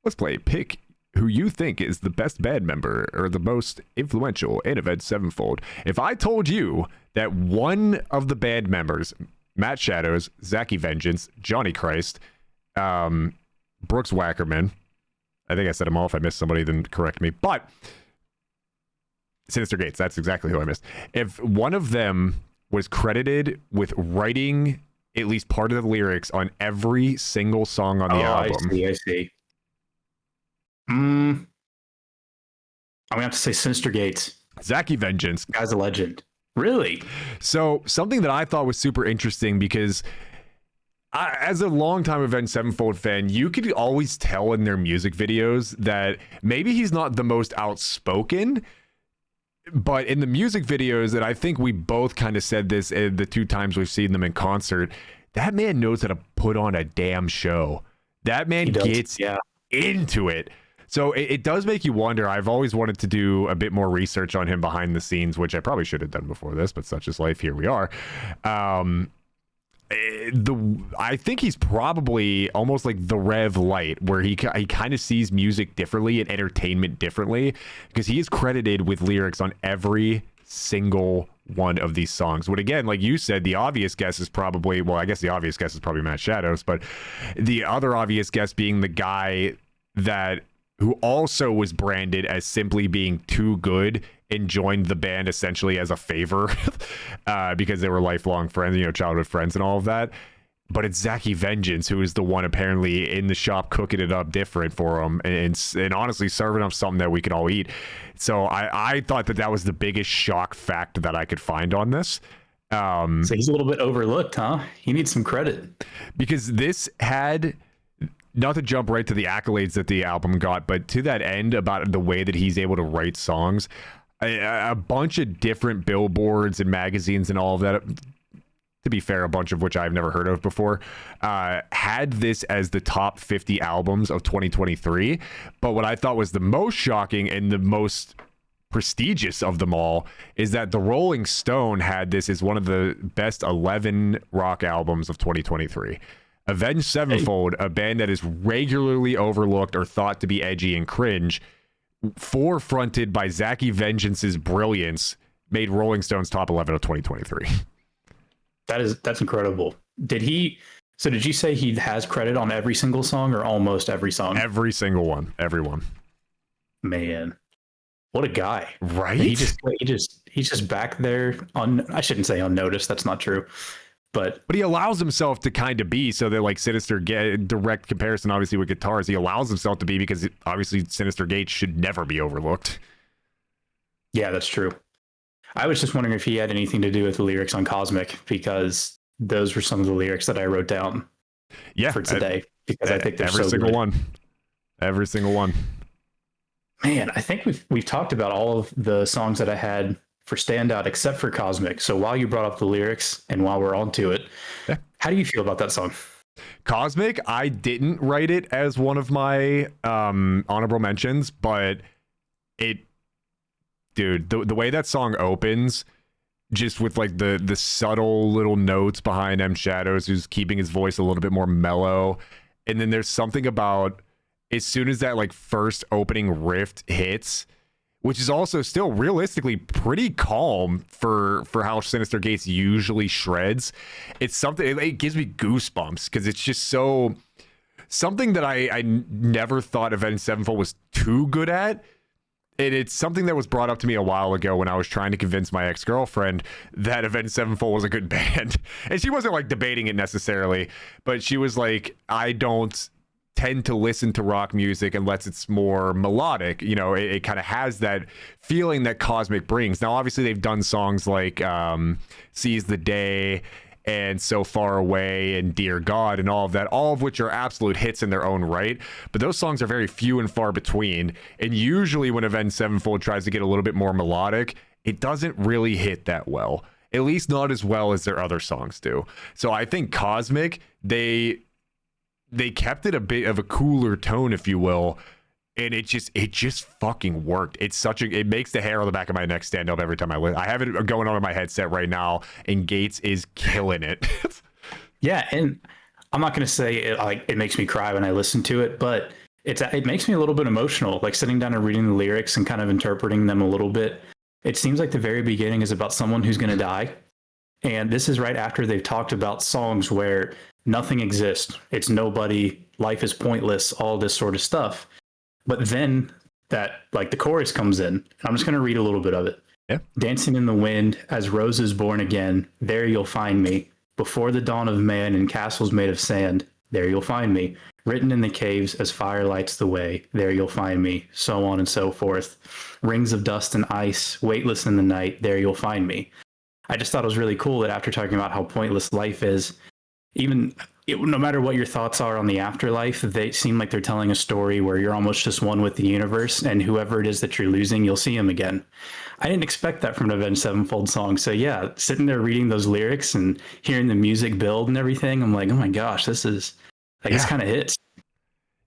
Let's pick who you think is the best band member or the most influential in Avenged Sevenfold. If I told you that one of the band members, Matt Shadows, Zachy Vengeance, Johnny Christ, Brooks Wackerman, I think I said them all. If I missed somebody, then correct me. But Sinister Gates, that's exactly who I missed. If one of them was credited with writing at least part of the lyrics on every single song on the album. I see. I'm gonna have to say Sinister Gates. Zaki Vengeance. Guy's a legend. Really? So something that I thought was super interesting, because as a longtime Avenged Sevenfold fan, you could always tell in their music videos that maybe he's not the most outspoken, but in the music videos, and I think we both kind of said this the 2 times we've seen them in concert, that man knows how to put on a damn show. That man gets into it. So it does make you wonder. I've always wanted to do a bit more research on him behind the scenes, which I probably should have done before this, but such is life. Here we are. I think he's probably almost like the Rev Light, where he kind of sees music differently and entertainment differently, because he is credited with lyrics on every single one of these songs. But again, like you said, the obvious guess is probably, well, I guess the obvious guess is probably Matt Shadows, but the other obvious guess being the guy who also was branded as simply being too good and joined the band essentially as a favor because they were lifelong friends, childhood friends and all of that. But it's Zaki Vengeance, who is the one apparently in the shop cooking it up different for him and honestly serving up something that we can all eat. So I thought that was the biggest shock fact that I could find on this. So he's a little bit overlooked, huh? He needs some credit. Because this had... Not to jump right to the accolades that the album got, but to that end about the way that he's able to write songs, a bunch of different billboards and magazines and all of that, to be fair, a bunch of which I've never heard of before, had this as the top 50 albums of 2023. But what I thought was the most shocking and the most prestigious of them all is that the Rolling Stone had this as one of the best 11 rock albums of 2023. Avenged Sevenfold, a band that is regularly overlooked or thought to be edgy and cringe, forefronted by Zaki Vengeance's brilliance, made Rolling Stone's top 11 of 2023. That's incredible. Did you say he has credit on every single song or almost every song? Every single one. Everyone. Man, what a guy. Right? He's just back there I shouldn't say unnoticed. That's not true. But he allows himself to kind of be, so that like Sinister direct comparison, obviously with guitars, he allows himself to be, because obviously Sinister Gates should never be overlooked. Yeah, that's true. I was just wondering if he had anything to do with the lyrics on Cosmic, because those were some of the lyrics that I wrote down for today, because I think they're every so single good. one. Every single one. Man, I think we've talked about all of the songs that I had for standout except for Cosmic. So while you brought up the lyrics and while we're on to it, how do you feel about that song? Cosmic, I didn't write it as one of my honorable mentions, but the way that song opens, just with like the subtle little notes behind M Shadows, who's keeping his voice a little bit more mellow, and then there's something about as soon as that like first opening riff hits, which is also still realistically pretty calm for how Sinister Gates usually shreds. It's something, it gives me goosebumps, because it's just so something that I never thought Avenged Sevenfold was too good at. And it's something that was brought up to me a while ago when I was trying to convince my ex-girlfriend that Avenged Sevenfold was a good band. And she wasn't like debating it necessarily, but she was like, I don't tend to listen to rock music unless it's more melodic. It kind of has that feeling that Cosmic brings. Now, obviously, they've done songs like Seize the Day and So Far Away and Dear God and all of that, all of which are absolute hits in their own right. But those songs are very few and far between. And usually when Avenged Sevenfold tries to get a little bit more melodic, it doesn't really hit that well. At least not as well as their other songs do. So I think Cosmic, they kept it a bit of a cooler tone, if you will, and it just fucking worked. It makes the hair on the back of my neck stand up every time I have it going on in my headset right now, and Gates is killing it. Yeah, and I'm not going to say it makes me cry when I listen to it, but it makes me a little bit emotional, like sitting down and reading the lyrics and kind of interpreting them a little bit. It seems like the very beginning is about someone who's going to die, and this is right after they've talked about songs where nothing exists. It's nobody. Life is pointless. All this sort of stuff. But then that, like, the chorus comes in. I'm just going to read a little bit of it. Yeah. Dancing in the wind as roses born again. There you'll find me. Before the dawn of man in castles made of sand, there you'll find me. Written in the caves as fire lights the way, there you'll find me. So on and so forth. Rings of dust and ice, weightless in the night, there you'll find me. I just thought it was really cool that after talking about how pointless life is, no matter what your thoughts are on the afterlife, they seem like they're telling a story where you're almost just one with the universe, and whoever it is that you're losing, you'll see him again. I didn't expect that from an Avenged Sevenfold song. So yeah, sitting there reading those lyrics and hearing the music build and everything, I'm like, oh my gosh, this is like, this kind of hits.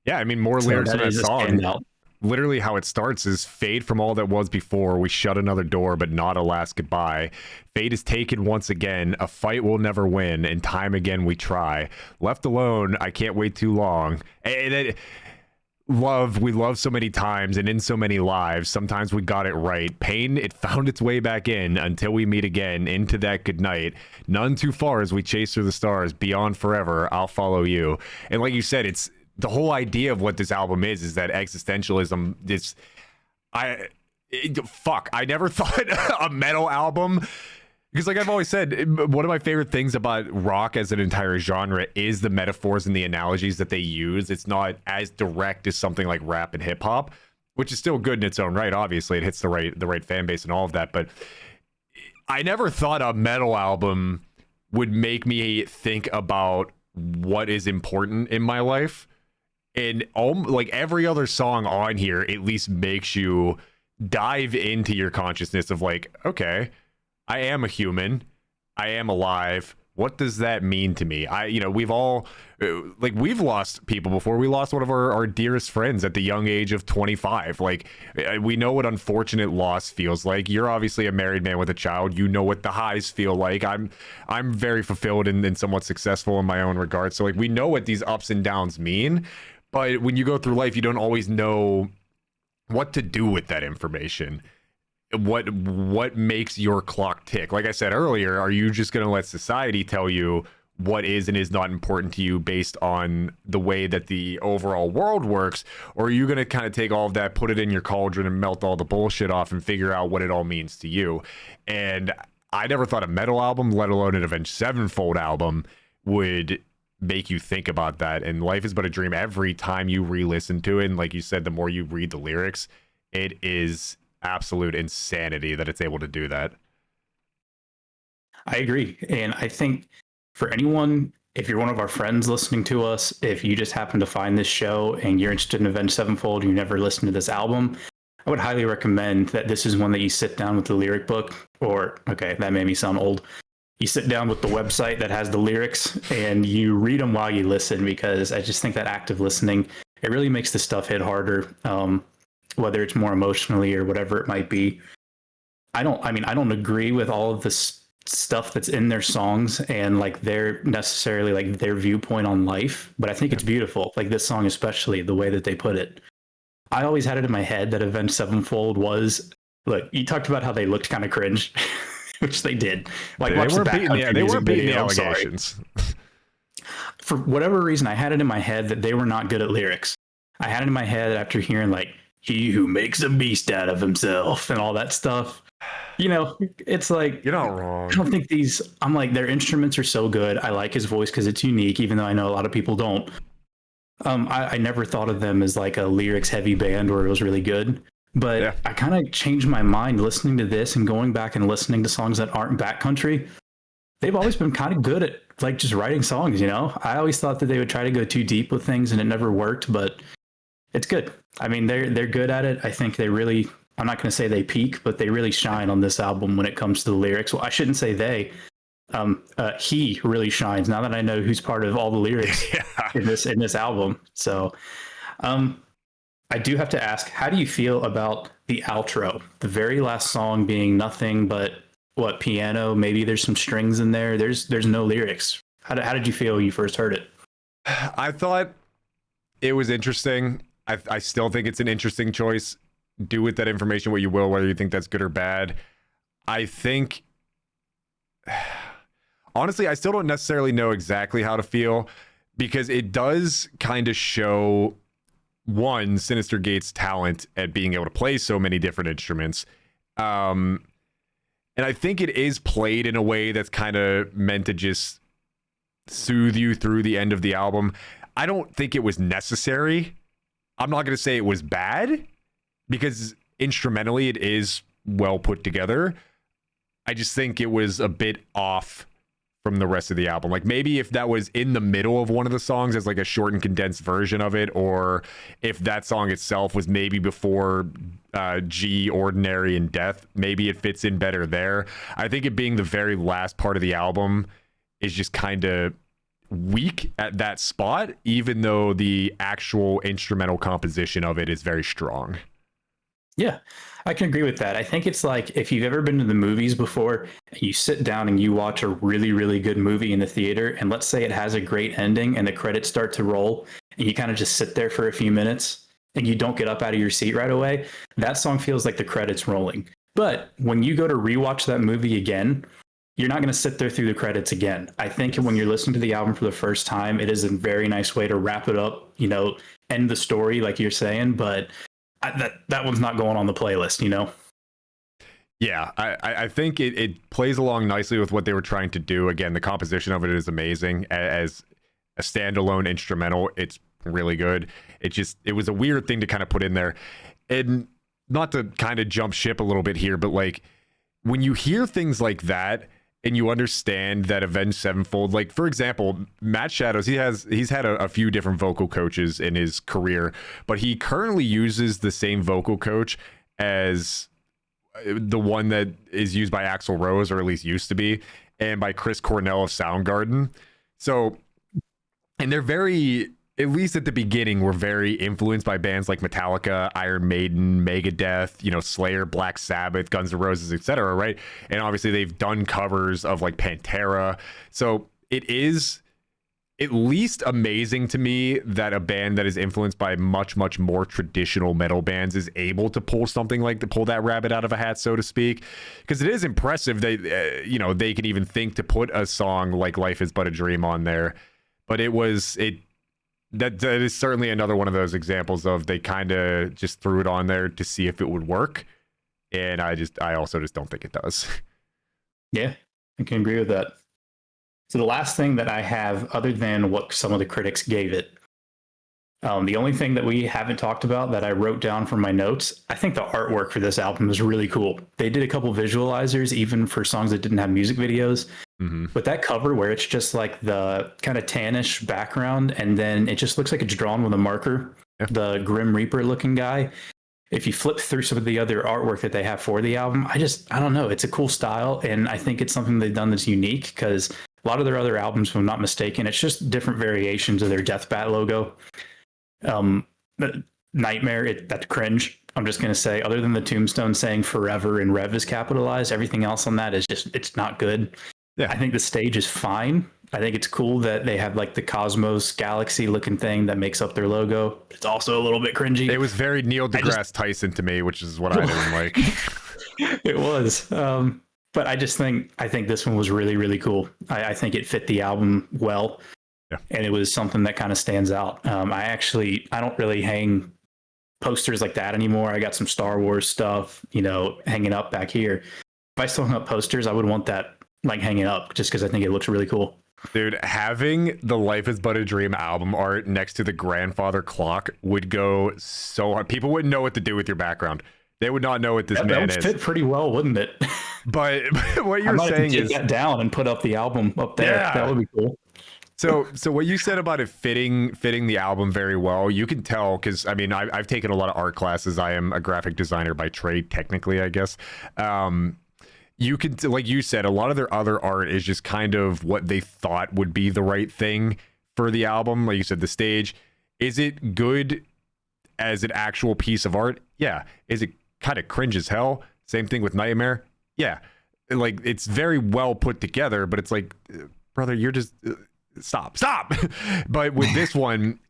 Yeah, I mean, more lyrics in that song. Literally how it starts is fade from all that was before. We shut another door, but not a last goodbye. Fate is taken once again. A fight we'll never win, and time again we try. Left alone, I can't wait too long. And we love so many times and in so many lives. Sometimes we got it right. Pain, it found its way back in until we meet again. Into that good night. None too far as we chase through the stars. Beyond forever, I'll follow you. And like you said, it's the whole idea of what this album is that existentialism. I never thought a metal album, because like I've always said, one of my favorite things about rock as an entire genre is the metaphors and the analogies that they use. It's not as direct as something like rap and hip hop, which is still good in its own right. Obviously, it hits the right fan base and all of that. But I never thought a metal album would make me think about what is important in my life. And like every other song on here, at least makes you dive into your consciousness of like, okay, I am a human, I am alive. What does that mean to me? We've all we've lost people before. We lost one of our dearest friends at the young age of 25. Like, we know what unfortunate loss feels like. You're obviously a married man with a child. You know what the highs feel like. I'm very fulfilled and somewhat successful in my own regard. So like, we know what these ups and downs mean. But when you go through life, you don't always know what to do with that information. What makes your clock tick? Like I said earlier, are you just going to let society tell you what is and is not important to you based on the way that the overall world works? Or are you going to kind of take all of that, put it in your cauldron and melt all the bullshit off and figure out what it all means to you? And I never thought a metal album, let alone an Avenged Sevenfold album, would make you think about that. And Life Is But a Dream, every time you re-listen to it, and like you said, the more you read the lyrics, it is absolute insanity that it's able to do that. I agree. And I think for anyone, if you're one of our friends listening to us, if you just happen to find this show and you're interested in Avenged Sevenfold, you never listened to this album, I would highly recommend that this is one that you sit down with the lyric book, or, okay, that made me sound old. You sit down with the website that has the lyrics and you read them while you listen, because I just think that active listening, it really makes the stuff hit harder, whether it's more emotionally or whatever it might be. I don't agree with all of this stuff that's in their songs and like their viewpoint on life, but I think it's beautiful. Like this song, especially the way that they put it. I always had it in my head that Avenged Sevenfold was, look, you talked about how they looked kind of cringe. Which they did. Like, they weren't beating the allegations. For whatever reason, I had it in my head that they were not good at lyrics. I had it in my head after hearing like "He who makes a beast out of himself" and all that stuff. It's like, you're not wrong. I don't think I'm like, their instruments are so good. I like his voice because it's unique, even though I know a lot of people don't. I never thought of them as like a lyrics heavy band where it was really good. But yeah. I kind of changed my mind listening to this and going back and listening to songs that aren't backcountry. They've always been kind of good at like just writing songs, I always thought that they would try to go too deep with things and it never worked, but it's good. I mean, they're good at it. I think they really, I'm not going to say they peak, but they really shine on this album when it comes to the lyrics. Well, I shouldn't say they. He really shines now that I know who's part of all the lyrics in this album. So, I do have to ask, how do you feel about the outro? The very last song being nothing but piano? Maybe there's some strings in there. There's no lyrics. How did you feel when you first heard it? I thought it was interesting. I still think it's an interesting choice. Do with that information what you will, whether you think that's good or bad. I think, honestly, I still don't necessarily know exactly how to feel, because it does kind of show, one, Sinister Gate's talent at being able to play so many different instruments. And I think it is played in a way that's kind of meant to just soothe you through the end of the album. I don't think it was necessary. I'm not going to say it was bad because instrumentally it is well put together. I just think it was a bit off from the rest of the album. Like maybe if that was in the middle of one of the songs as like a short and condensed version of it, or if that song itself was maybe before G, Ordinary, and Death, maybe it fits in better there. I think it being the very last part of the album is just kind of weak at that spot, even though the actual instrumental composition of it is very strong. Yeah, I can agree with that. I think it's like if you've ever been to the movies before, you sit down and you watch a really, really good movie in the theater, and let's say it has a great ending and the credits start to roll, and you kind of just sit there for a few minutes and you don't get up out of your seat right away. That song feels like the credits rolling. But when you go to rewatch that movie again, you're not going to sit there through the credits again. I think when you're listening to the album for the first time, it is a very nice way to wrap it up, you know, end the story like you're saying, but that one's not going on the playlist, you know? Yeah, I think it plays along nicely with what they were trying to do. Again, the composition of it is amazing. As a standalone instrumental, it's really good. It was a weird thing to kind of put in there. And not to kind of jump ship a little bit here, but like when you hear things like that, and you understand that Avenged Sevenfold, like for example, Matt Shadows, he's had a few different vocal coaches in his career, but he currently uses the same vocal coach as the one that is used by Axl Rose, or at least used to be, and by Chris Cornell of Soundgarden. So, and they're very, at least at the beginning, were very influenced by bands like Metallica, Iron Maiden, Megadeth, you know, Slayer, Black Sabbath, Guns N' Roses, etc., right? And obviously they've done covers of like Pantera. So it is at least amazing to me that a band that is influenced by much, much more traditional metal bands is able to pull something like to pull that rabbit out of a hat, so to speak. Because it is impressive they, you know, they can even think to put a song like Life Is But a Dream on there. But that is certainly another one of those examples of they kind of just threw it on there to see if it would work, and I also just don't think it does. Yeah, I can agree with that. So the last thing that I have, other than what some of the critics gave it, the only thing that we haven't talked about that I wrote down from my notes, I think the artwork for this album is really cool. They did a couple visualizers, even for songs that didn't have music videos. Mm-hmm. But that cover where it's just like the kind of tannish background, and then it just looks like it's drawn with a marker, the Grim Reaper looking guy. If you flip through some of the other artwork that they have for the album, I don't know. It's a cool style, and I think it's something they've done that's unique, because a lot of their other albums, if I'm not mistaken, it's just different variations of their Deathbat logo. Nightmare, that's cringe. I'm just going to say, other than the tombstone saying forever and Rev is capitalized, everything else on that is just, it's not good. Yeah. I think the stage is fine. I think it's cool that they have like the Cosmos Galaxy looking thing that makes up their logo. It's also a little bit cringy. It was very Neil deGrasse Tyson to me, which is what I didn't like. It was. But I think this one was really, really cool. I think it fit the album well. Yeah. And it was something that kind of stands out. I don't really hang posters like that anymore. I got some Star Wars stuff, you know, hanging up back here. If I still hung up posters, I would want that like hanging up just because I think it looks really cool. Dude, having the Life Is But a Dream album art next to the grandfather clock would go so hard. People wouldn't know what to do with your background. They would not know what this man that would is. Fit pretty well, wouldn't it? But what you're saying is take that down and put up the album up there. Yeah. That would be cool. So what you said about it fitting the album very well, you can tell, because I mean I've taken a lot of art classes. I am a graphic designer by trade, technically, I guess. You can, like you said, a lot of their other art is just kind of what they thought would be the right thing for the album. Like you said, the stage, is it good as an actual piece of art? Yeah. Is it kind of cringe as hell? Same thing with Nightmare. Yeah. Like, it's very well put together, but it's like, brother, you're just stop. But with this one,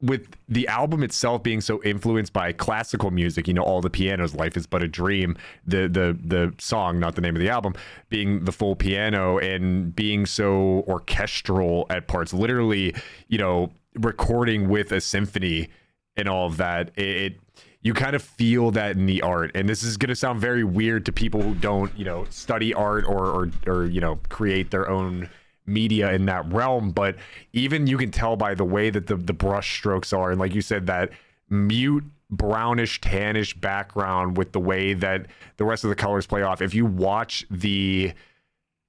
with the album itself being so influenced by classical music, you know, all the pianos, Life Is But a Dream, the song, not the name of the album, being the full piano and being so orchestral at parts, literally, you know, recording with a symphony and all of that, you kind of feel that in the art. And this is going to sound very weird to people who don't, you know, study art or you know, create their own media in that realm. But even you can tell by the way that the brush strokes are, and like you said, that mute brownish tannish background with the way that the rest of the colors play off. If you watch the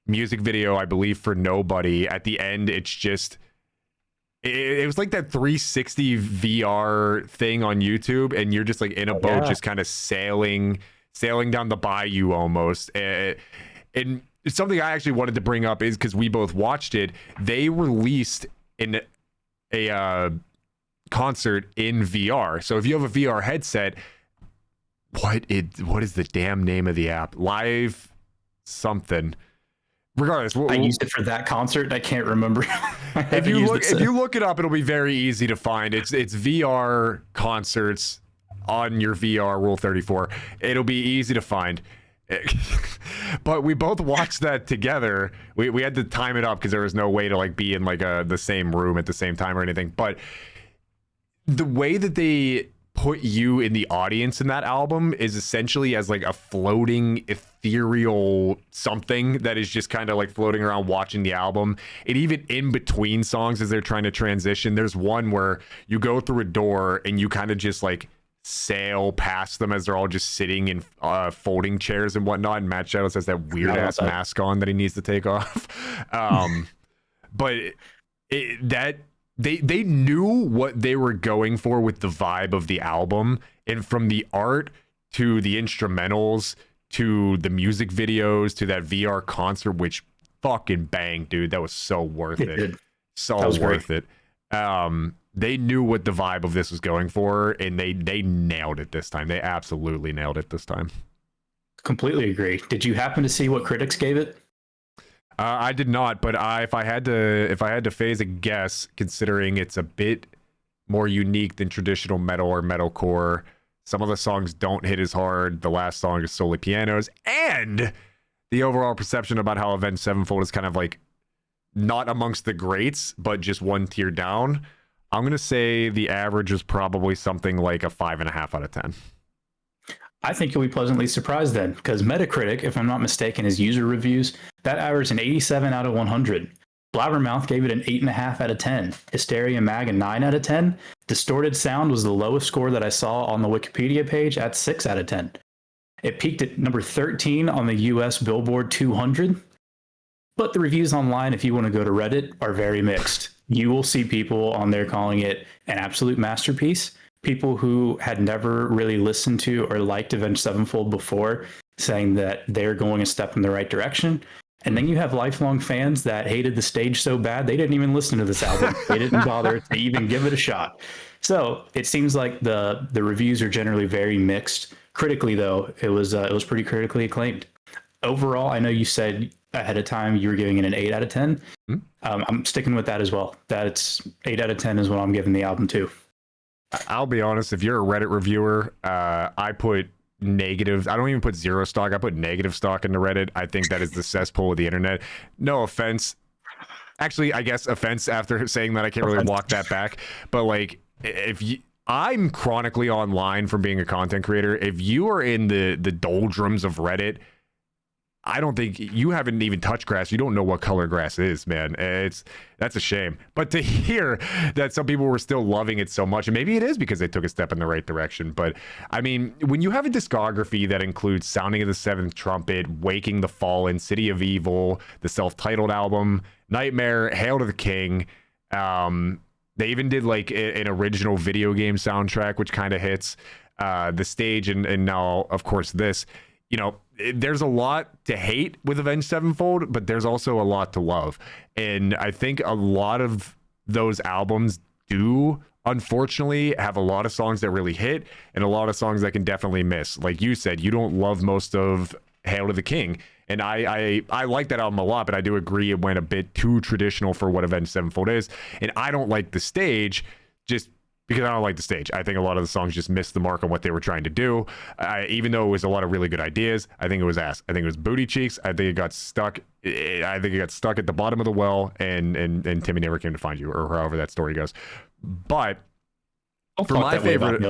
music video, I believe for Nobody, at the end it's just it was like that 360 VR thing on YouTube, and you're just like in a boat, just kind of sailing down the bayou almost. And something I actually wanted to bring up is because we both watched it, they released in a concert in VR. So if you have a VR headset, what is the damn name of the app? Live something. Regardless, I used it for that concert. I can't remember. If you look it up, it'll be very easy to find. It's VR concerts on your VR Rule 34. It'll be easy to find. But we both watched that together. We had to time it up because there was no way to like be in like the same room at the same time or anything. But the way that they put you in the audience in that album is essentially as like a floating ethereal something that is just kind of like floating around watching the album. And even in between songs as they're trying to transition, there's one where you go through a door and you kind of just like sail past them as they're all just sitting in folding chairs and whatnot, and Matt Shadows has that weird ass mask on that he needs to take off. But they knew what they were going for with the vibe of the album, and from the art to the instrumentals to the music videos to that VR concert, which fucking bang, dude. That was so worth it. So worth it. They knew what the vibe of this was going for, and they nailed it this time. They absolutely nailed it this time. Completely agree. Did you happen to see what critics gave it? I did not, but if I had to phase a guess, considering it's a bit more unique than traditional metal or metalcore, some of the songs don't hit as hard. The last song is solely pianos, and the overall perception about how Avenged Sevenfold is kind of like not amongst the greats, but just one tier down. I'm going to say the average is probably something like a 5.5 out of 10. I think you'll be pleasantly surprised then, because Metacritic, if I'm not mistaken, his user reviews, that averaged an 87 out of 100. Blabbermouth gave it an 8.5 out of 10. Hysteria Mag a 9 out of 10. Distorted Sound was the lowest score that I saw on the Wikipedia page at 6 out of 10. It peaked at number 13 on the US Billboard 200. But the reviews online, if you want to go to Reddit, are very mixed. You will see people on there calling it an absolute masterpiece. People who had never really listened to or liked Avenged Sevenfold before saying that they're going a step in the right direction. And then you have lifelong fans that hated the stage so bad they didn't even listen to this album. They didn't bother to even give it a shot. So it seems like the reviews are generally very mixed. Critically, though, it was pretty critically acclaimed. Overall, I know you said ahead of time you were giving it an 8 out of 10. I'm sticking with that as well. That's 8 out of 10 is what I'm giving the album to. I'll be honest, if you're a Reddit reviewer, I put negative. I don't even put zero stock. I put negative stock into Reddit. I think that is the cesspool of the internet. No offense. Actually, I guess offense after saying that. I can't really walk that back. But like, I'm chronically online from being a content creator. If you are in the doldrums of Reddit, I don't think you haven't even touched grass. You don't know what color grass is, man. That's a shame. But to hear that some people were still loving it so much, and maybe it is because they took a step in the right direction. But I mean, when you have a discography that includes Sounding of the Seventh Trumpet, Waking the Fallen, City of Evil, the self-titled album, Nightmare, Hail to the King, they even did like an original video game soundtrack, which kind of hits the stage, and now, of course, this. You know, there's a lot to hate with Avenged Sevenfold, but there's also a lot to love. And I think a lot of those albums do, unfortunately, have a lot of songs that really hit and a lot of songs that can definitely miss. Like you said, you don't love most of Hail to the King. And I like that album a lot, but I do agree it went a bit too traditional for what Avenged Sevenfold is. And I don't like the stage just because I don't like the stage. I think a lot of the songs just missed the mark on what they were trying to do. Even though it was a lot of really good ideas, I think it was ass. I think it was booty cheeks. I think it got stuck. I think it got stuck at the bottom of the well, and Timmy never came to find you, or however that story goes. But for my favorite,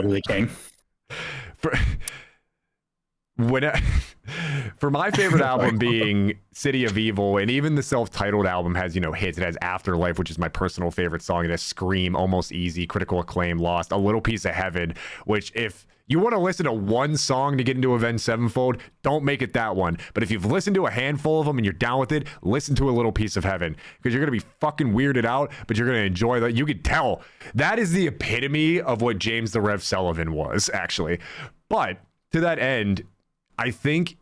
for for my favorite album being City of Evil, and even the self-titled album has, hits. It has Afterlife, which is my personal favorite song. It has Scream, Almost Easy, Critical Acclaim, Lost, A Little Piece of Heaven, which if you want to listen to one song to get into Avenged Sevenfold, don't make it that one. But if you've listened to a handful of them and you're down with it, listen to A Little Piece of Heaven, because you're going to be fucking weirded out, but you're going to enjoy that. You could tell that is the epitome of what James the Rev Sullivan was, actually. But to that end, I think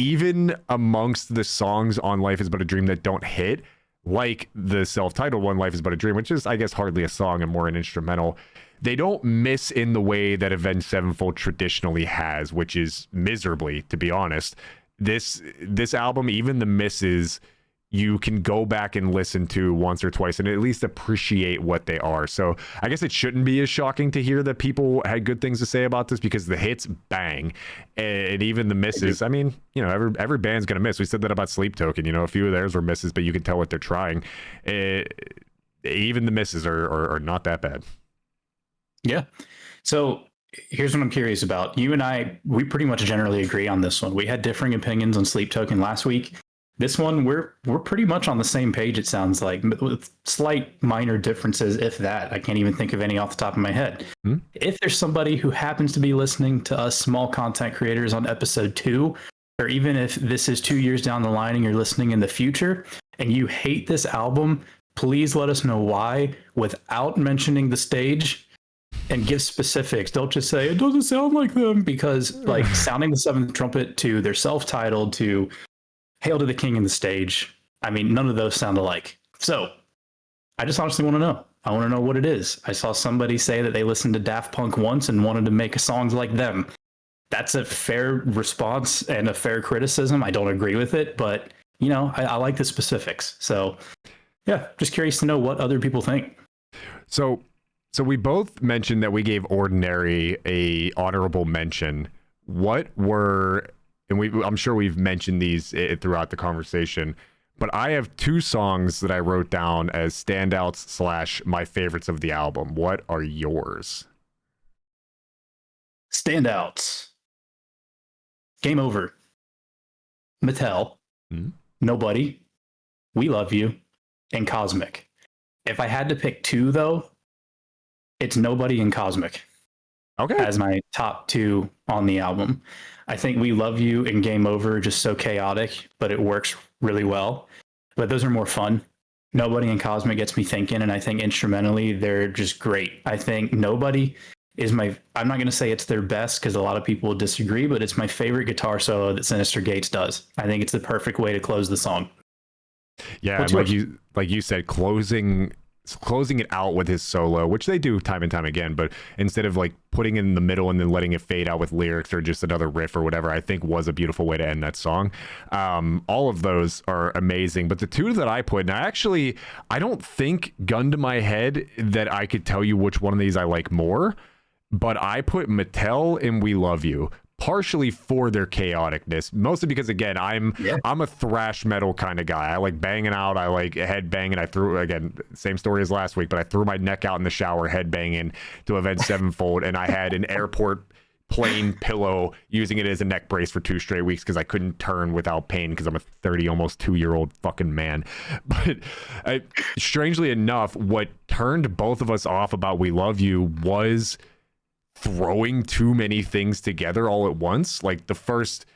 even amongst the songs on Life is But a Dream that don't hit, like the self-titled one, Life is But a Dream, which is, I guess, hardly a song and more an instrumental, they don't miss in the way that Avenged Sevenfold traditionally has, which is miserably, to be honest. This album, even the misses, you can go back and listen to once or twice and at least appreciate what they are. So I guess it shouldn't be as shocking to hear that people had good things to say about this, because the hits bang, and even the misses. I mean, every band's gonna miss. We said that about Sleep Token. A few of theirs were misses, but you can tell what they're trying. Even the misses are not that bad. Yeah. So here's what I'm curious about. You and I, we pretty much generally agree on this one. We had differing opinions on Sleep Token last week. This one, we're pretty much on the same page, it sounds like, with slight minor differences, if that. I can't even think of any off the top of my head. If there's somebody who happens to be listening to us small content creators on episode 2, or even if this is 2 years down the line and you're listening in the future, and you hate this album, please let us know why without mentioning the stage, and give specifics. Don't just say, it doesn't sound like them, because like sounding the seventh trumpet to their self-titled to Hail to the King in the Stage, I mean, none of those sound alike. So I just honestly want to know. I want to know what it is. I saw somebody say that they listened to Daft Punk once and wanted to make songs like them. That's a fair response and a fair criticism. I don't agree with it, but I like the specifics. So yeah, just curious to know what other people think. So we both mentioned that we gave Ordinary a honorable mention. What were, and I'm sure we've mentioned these throughout the conversation, but I have 2 songs that I wrote down as standouts / my favorites of the album. What are yours? Standouts. Game Over. Mattel. Nobody. We Love You. And Cosmic. If I had to pick 2, though, it's Nobody and Cosmic. Okay. As my top 2 on the album. I think We Love You and Game Over are just so chaotic, but it works really well. But those are more fun. Nobody and Cosmic gets me thinking, and I think instrumentally they're just great. I think Nobody is I'm not going to say it's their best, because a lot of people will disagree, but it's my favorite guitar solo that Sinister Gates does. I think it's the perfect way to close the song. Yeah, like you said, closing it out with his solo, which they do time and time again, but instead of like putting it in the middle and then letting it fade out with lyrics or just another riff or whatever, I think was a beautiful way to end that song. All of those are amazing, but the 2 that I put, and I don't think, gun to my head, that I could tell you which one of these I like more, but I put Mattel and We Love You, partially for their chaoticness, mostly because, again, I'm a thrash metal kind of guy. I like banging out, I like head banging. I threw, again, same story as last week, but I threw my neck out in the shower head banging to Avenged Sevenfold, and I had an airport plane pillow, using it as a neck brace for 2 straight weeks because I couldn't turn without pain, because I'm a 30 almost 2-year-old fucking man. But strangely enough, what turned both of us off about We Love You was throwing too many things together all at once. Like the first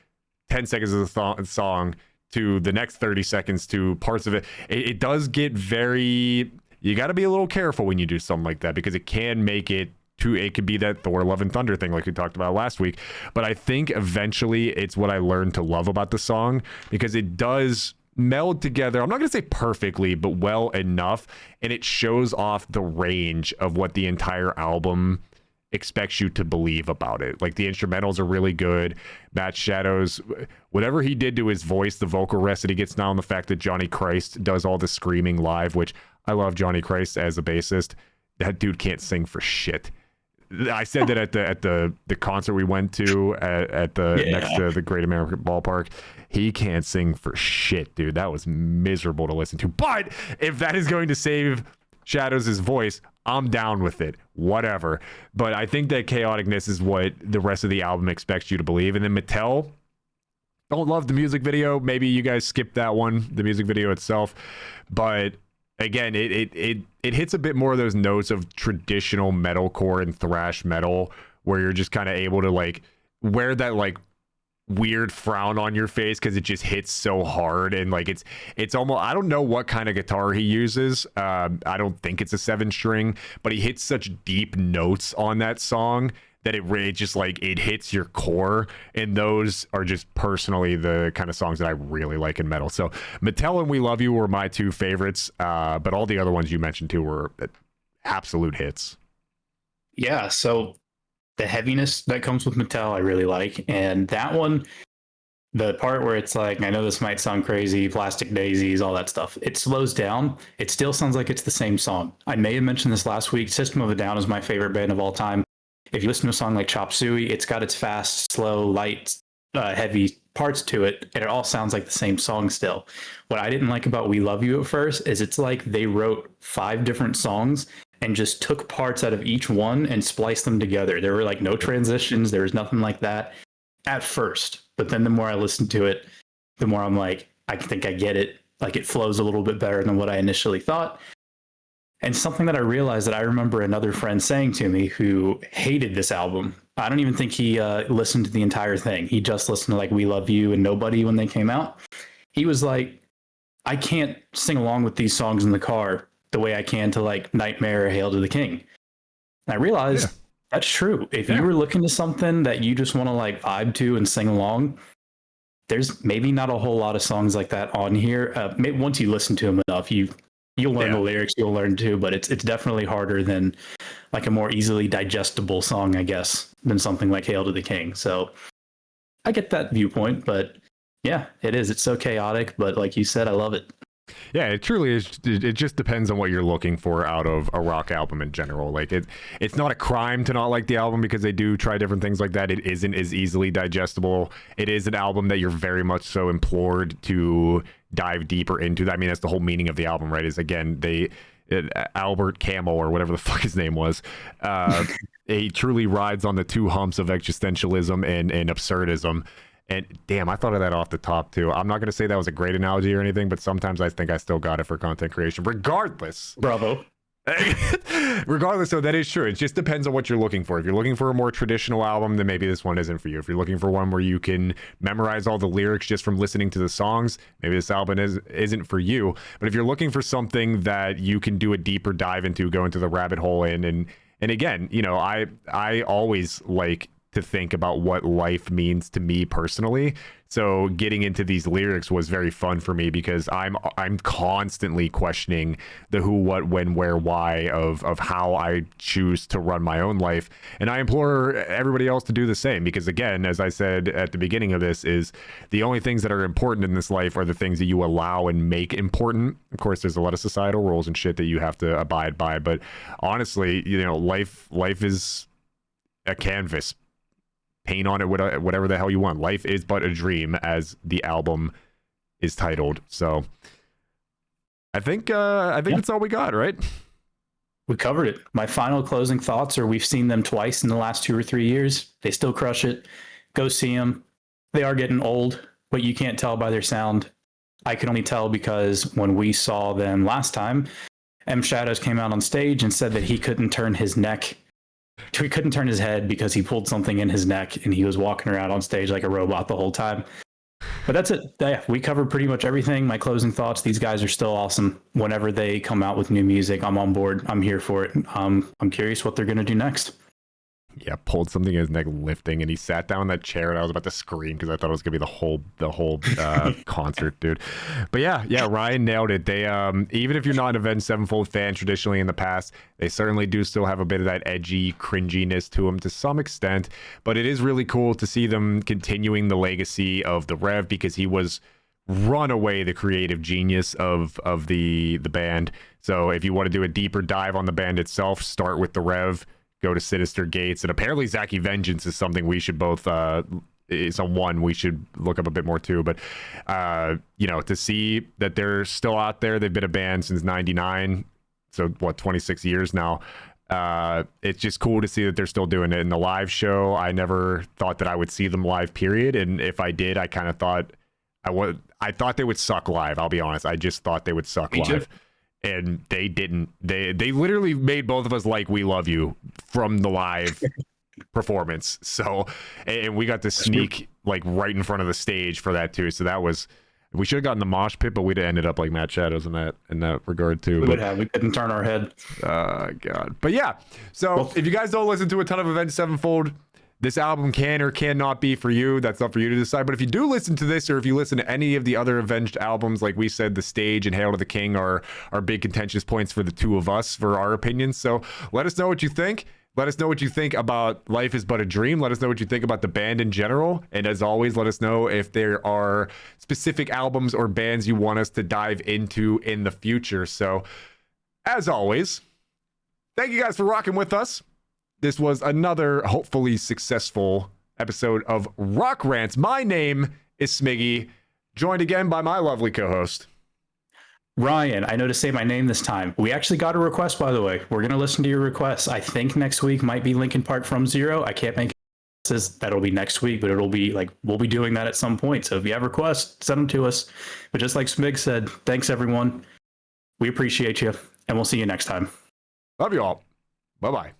10 seconds of the song to the next 30 seconds to parts of it, it does get very, you got to be a little careful when you do something like that, because it can make it could be that Thor Love and Thunder thing like we talked about last week. But I think eventually it's what I learned to love about the song, because it does meld together, I'm not going to say perfectly, but well enough, and it shows off the range of what the entire album expects you to believe about it. Like the instrumentals are really good. Matt Shadows, whatever he did to his voice, the vocal rest that he gets now, and the fact that Johnny Christ does all the screaming live, which I love Johnny Christ as a bassist. That dude can't sing for shit. I said that at the concert we went to at the next to the Great American Ballpark. He can't sing for shit, dude. That was miserable to listen to. But if that is going to save Shadows' voice, I'm down with it. Whatever. But I think that chaoticness is what the rest of the album expects you to believe. And then Mattel, don't love the music video. Maybe you guys skip that one, the music video itself. But again, it hits a bit more of those notes of traditional metalcore and thrash metal, where you're just kind of able to like wear that like weird frown on your face because it just hits so hard. And like it's almost, I don't know what kind of guitar he uses. I don't think it's a 7-string, but he hits such deep notes on that song that it really just like it hits your core. And those are just personally the kind of songs that I really like in metal. So Mattel and We Love You were my two favorites, but all the other ones you mentioned too were absolute hits. Yeah, so the heaviness that comes with Mattel I really like, and that one, the part where it's like, I know this might sound crazy, Plastic Daisies, all that stuff, it slows down. It still sounds like it's the same song. I may have mentioned this last week, System of a Down is my favorite band of all time. If you listen to a song like Chop Suey, it's got its fast, slow, light, heavy parts to it, and it all sounds like the same song still. What I didn't like about We Love You at first is it's like they wrote 5 different songs and just took parts out of each one and spliced them together. There were like no transitions. There was nothing like that at first. But then the more I listened to it, the more I'm like, I think I get it. Like it flows a little bit better than what I initially thought. And something that I realized that I remember another friend saying to me who hated this album. I don't even think he listened to the entire thing. He just listened to like We Love You and Nobody when they came out. He was like, I can't sing along with these songs in the car the way I can to like Nightmare or Hail to the King. And I realized that's true. If you were looking to something that you just want to like vibe to and sing along, there's maybe not a whole lot of songs like that on here. Maybe once you listen to them enough, you'll learn the lyrics, you'll learn too, but it's definitely harder than like a more easily digestible song, I guess, than something like Hail to the King. So I get that viewpoint, but yeah, it is. It's so chaotic, but like you said, I love it. Yeah, it truly is. It just depends on what you're looking for out of a rock album in general. Like it's not a crime to not like the album because they do try different things like that. It isn't as easily digestible. It is an album that you're very much so implored to dive deeper into. I mean, that's the whole meaning of the album, right? Is again, Albert Camel or whatever the fuck his name was, he truly rides on the 2 humps of existentialism and absurdism. And damn, I thought of that off the top too. I'm not going to say that was a great analogy or anything, but sometimes I think I still got it for content creation. Regardless. Bravo. Regardless, so that is true. It just depends on what you're looking for. If you're looking for a more traditional album, then maybe this one isn't for you. If you're looking for one where you can memorize all the lyrics just from listening to the songs, maybe this album isn't for you. But if you're looking for something that you can do a deeper dive into, go into the rabbit hole in, and again, you know, I always like to think about what life means to me personally. So getting into these lyrics was very fun for me because I'm constantly questioning the who, what, when, where, why of how I choose to run my own life. And I implore everybody else to do the same because again, as I said at the beginning of this, is the only things that are important in this life are the things that you allow and make important. Of course, there's a lot of societal rules and shit that you have to abide by, but honestly, you know, life is a canvas. Paint on it whatever the hell you want. Life is but a dream, as the album is titled. So I think that's all we got, right? We covered it. My final closing thoughts are we've seen them twice in the last 2 or 3 years. They still crush it. Go see them. They are getting old, but you can't tell by their sound. I can only tell because when we saw them last time, M Shadows came out on stage and said that he couldn't turn his head because he pulled something in his neck and he was walking around on stage like a robot the whole time. But that's it. Yeah, we covered pretty much everything. My closing thoughts, these guys are still awesome. Whenever they come out with new music, I'm on board. I'm here for it. I'm curious what they're going to do next. Yeah, pulled something in his neck lifting, and he sat down in that chair, and I was about to scream because I thought it was gonna be the whole concert, dude. But yeah, Ryan nailed it. They even if you're not an Avenged Sevenfold fan traditionally in the past, they certainly do still have a bit of that edgy cringiness to them to some extent. But it is really cool to see them continuing the legacy of the Rev because he was runaway the creative genius of the band. So if you want to do a deeper dive on the band itself, start with the Rev. Go to Sinister Gates, and apparently Zacky Vengeance is something we should both we should look up a bit more too. But you know, to see that they're still out there, they've been a band since '99, so what, 26 years now. It's just cool to see that they're still doing it. In the live show, I never thought that I would see them live, period. And if I did, I kind of thought I thought they would suck live. I'll be honest. I just thought they would suck live. And they didn't. They literally made both of us like We Love You from the live performance. So, and we got to sneak like right in front of the stage for that too. So that was, we should have gotten the mosh pit, but we'd have ended up like Matt Shadows in that regard too. We would have. We couldn't turn our head. God. But yeah. So if you guys don't listen to a ton of Avenged Sevenfold, this album can or cannot be for you. That's not for you to decide. But if you do listen to this, or if you listen to any of the other Avenged albums, like we said, The Stage and Hail to the King are big contentious points for the two of us, for our opinions. So let us know what you think. Let us know what you think about Life is But a Dream. Let us know what you think about the band in general. And as always, let us know if there are specific albums or bands you want us to dive into in the future. So as always, thank you guys for rocking with us. This was another hopefully successful episode of Rock Rants. My name is Smiggy, joined again by my lovely co-host, Ryan. I know to say my name this time. We actually got a request, by the way. We're going to listen to your requests. I think next week might be Linkin Park From Zero. I can't make promises that'll be next week, but it'll be like, we'll be doing that at some point. So if you have requests, send them to us. But just like Smig said, thanks everyone. We appreciate you, and we'll see you next time. Love you all. Bye-bye.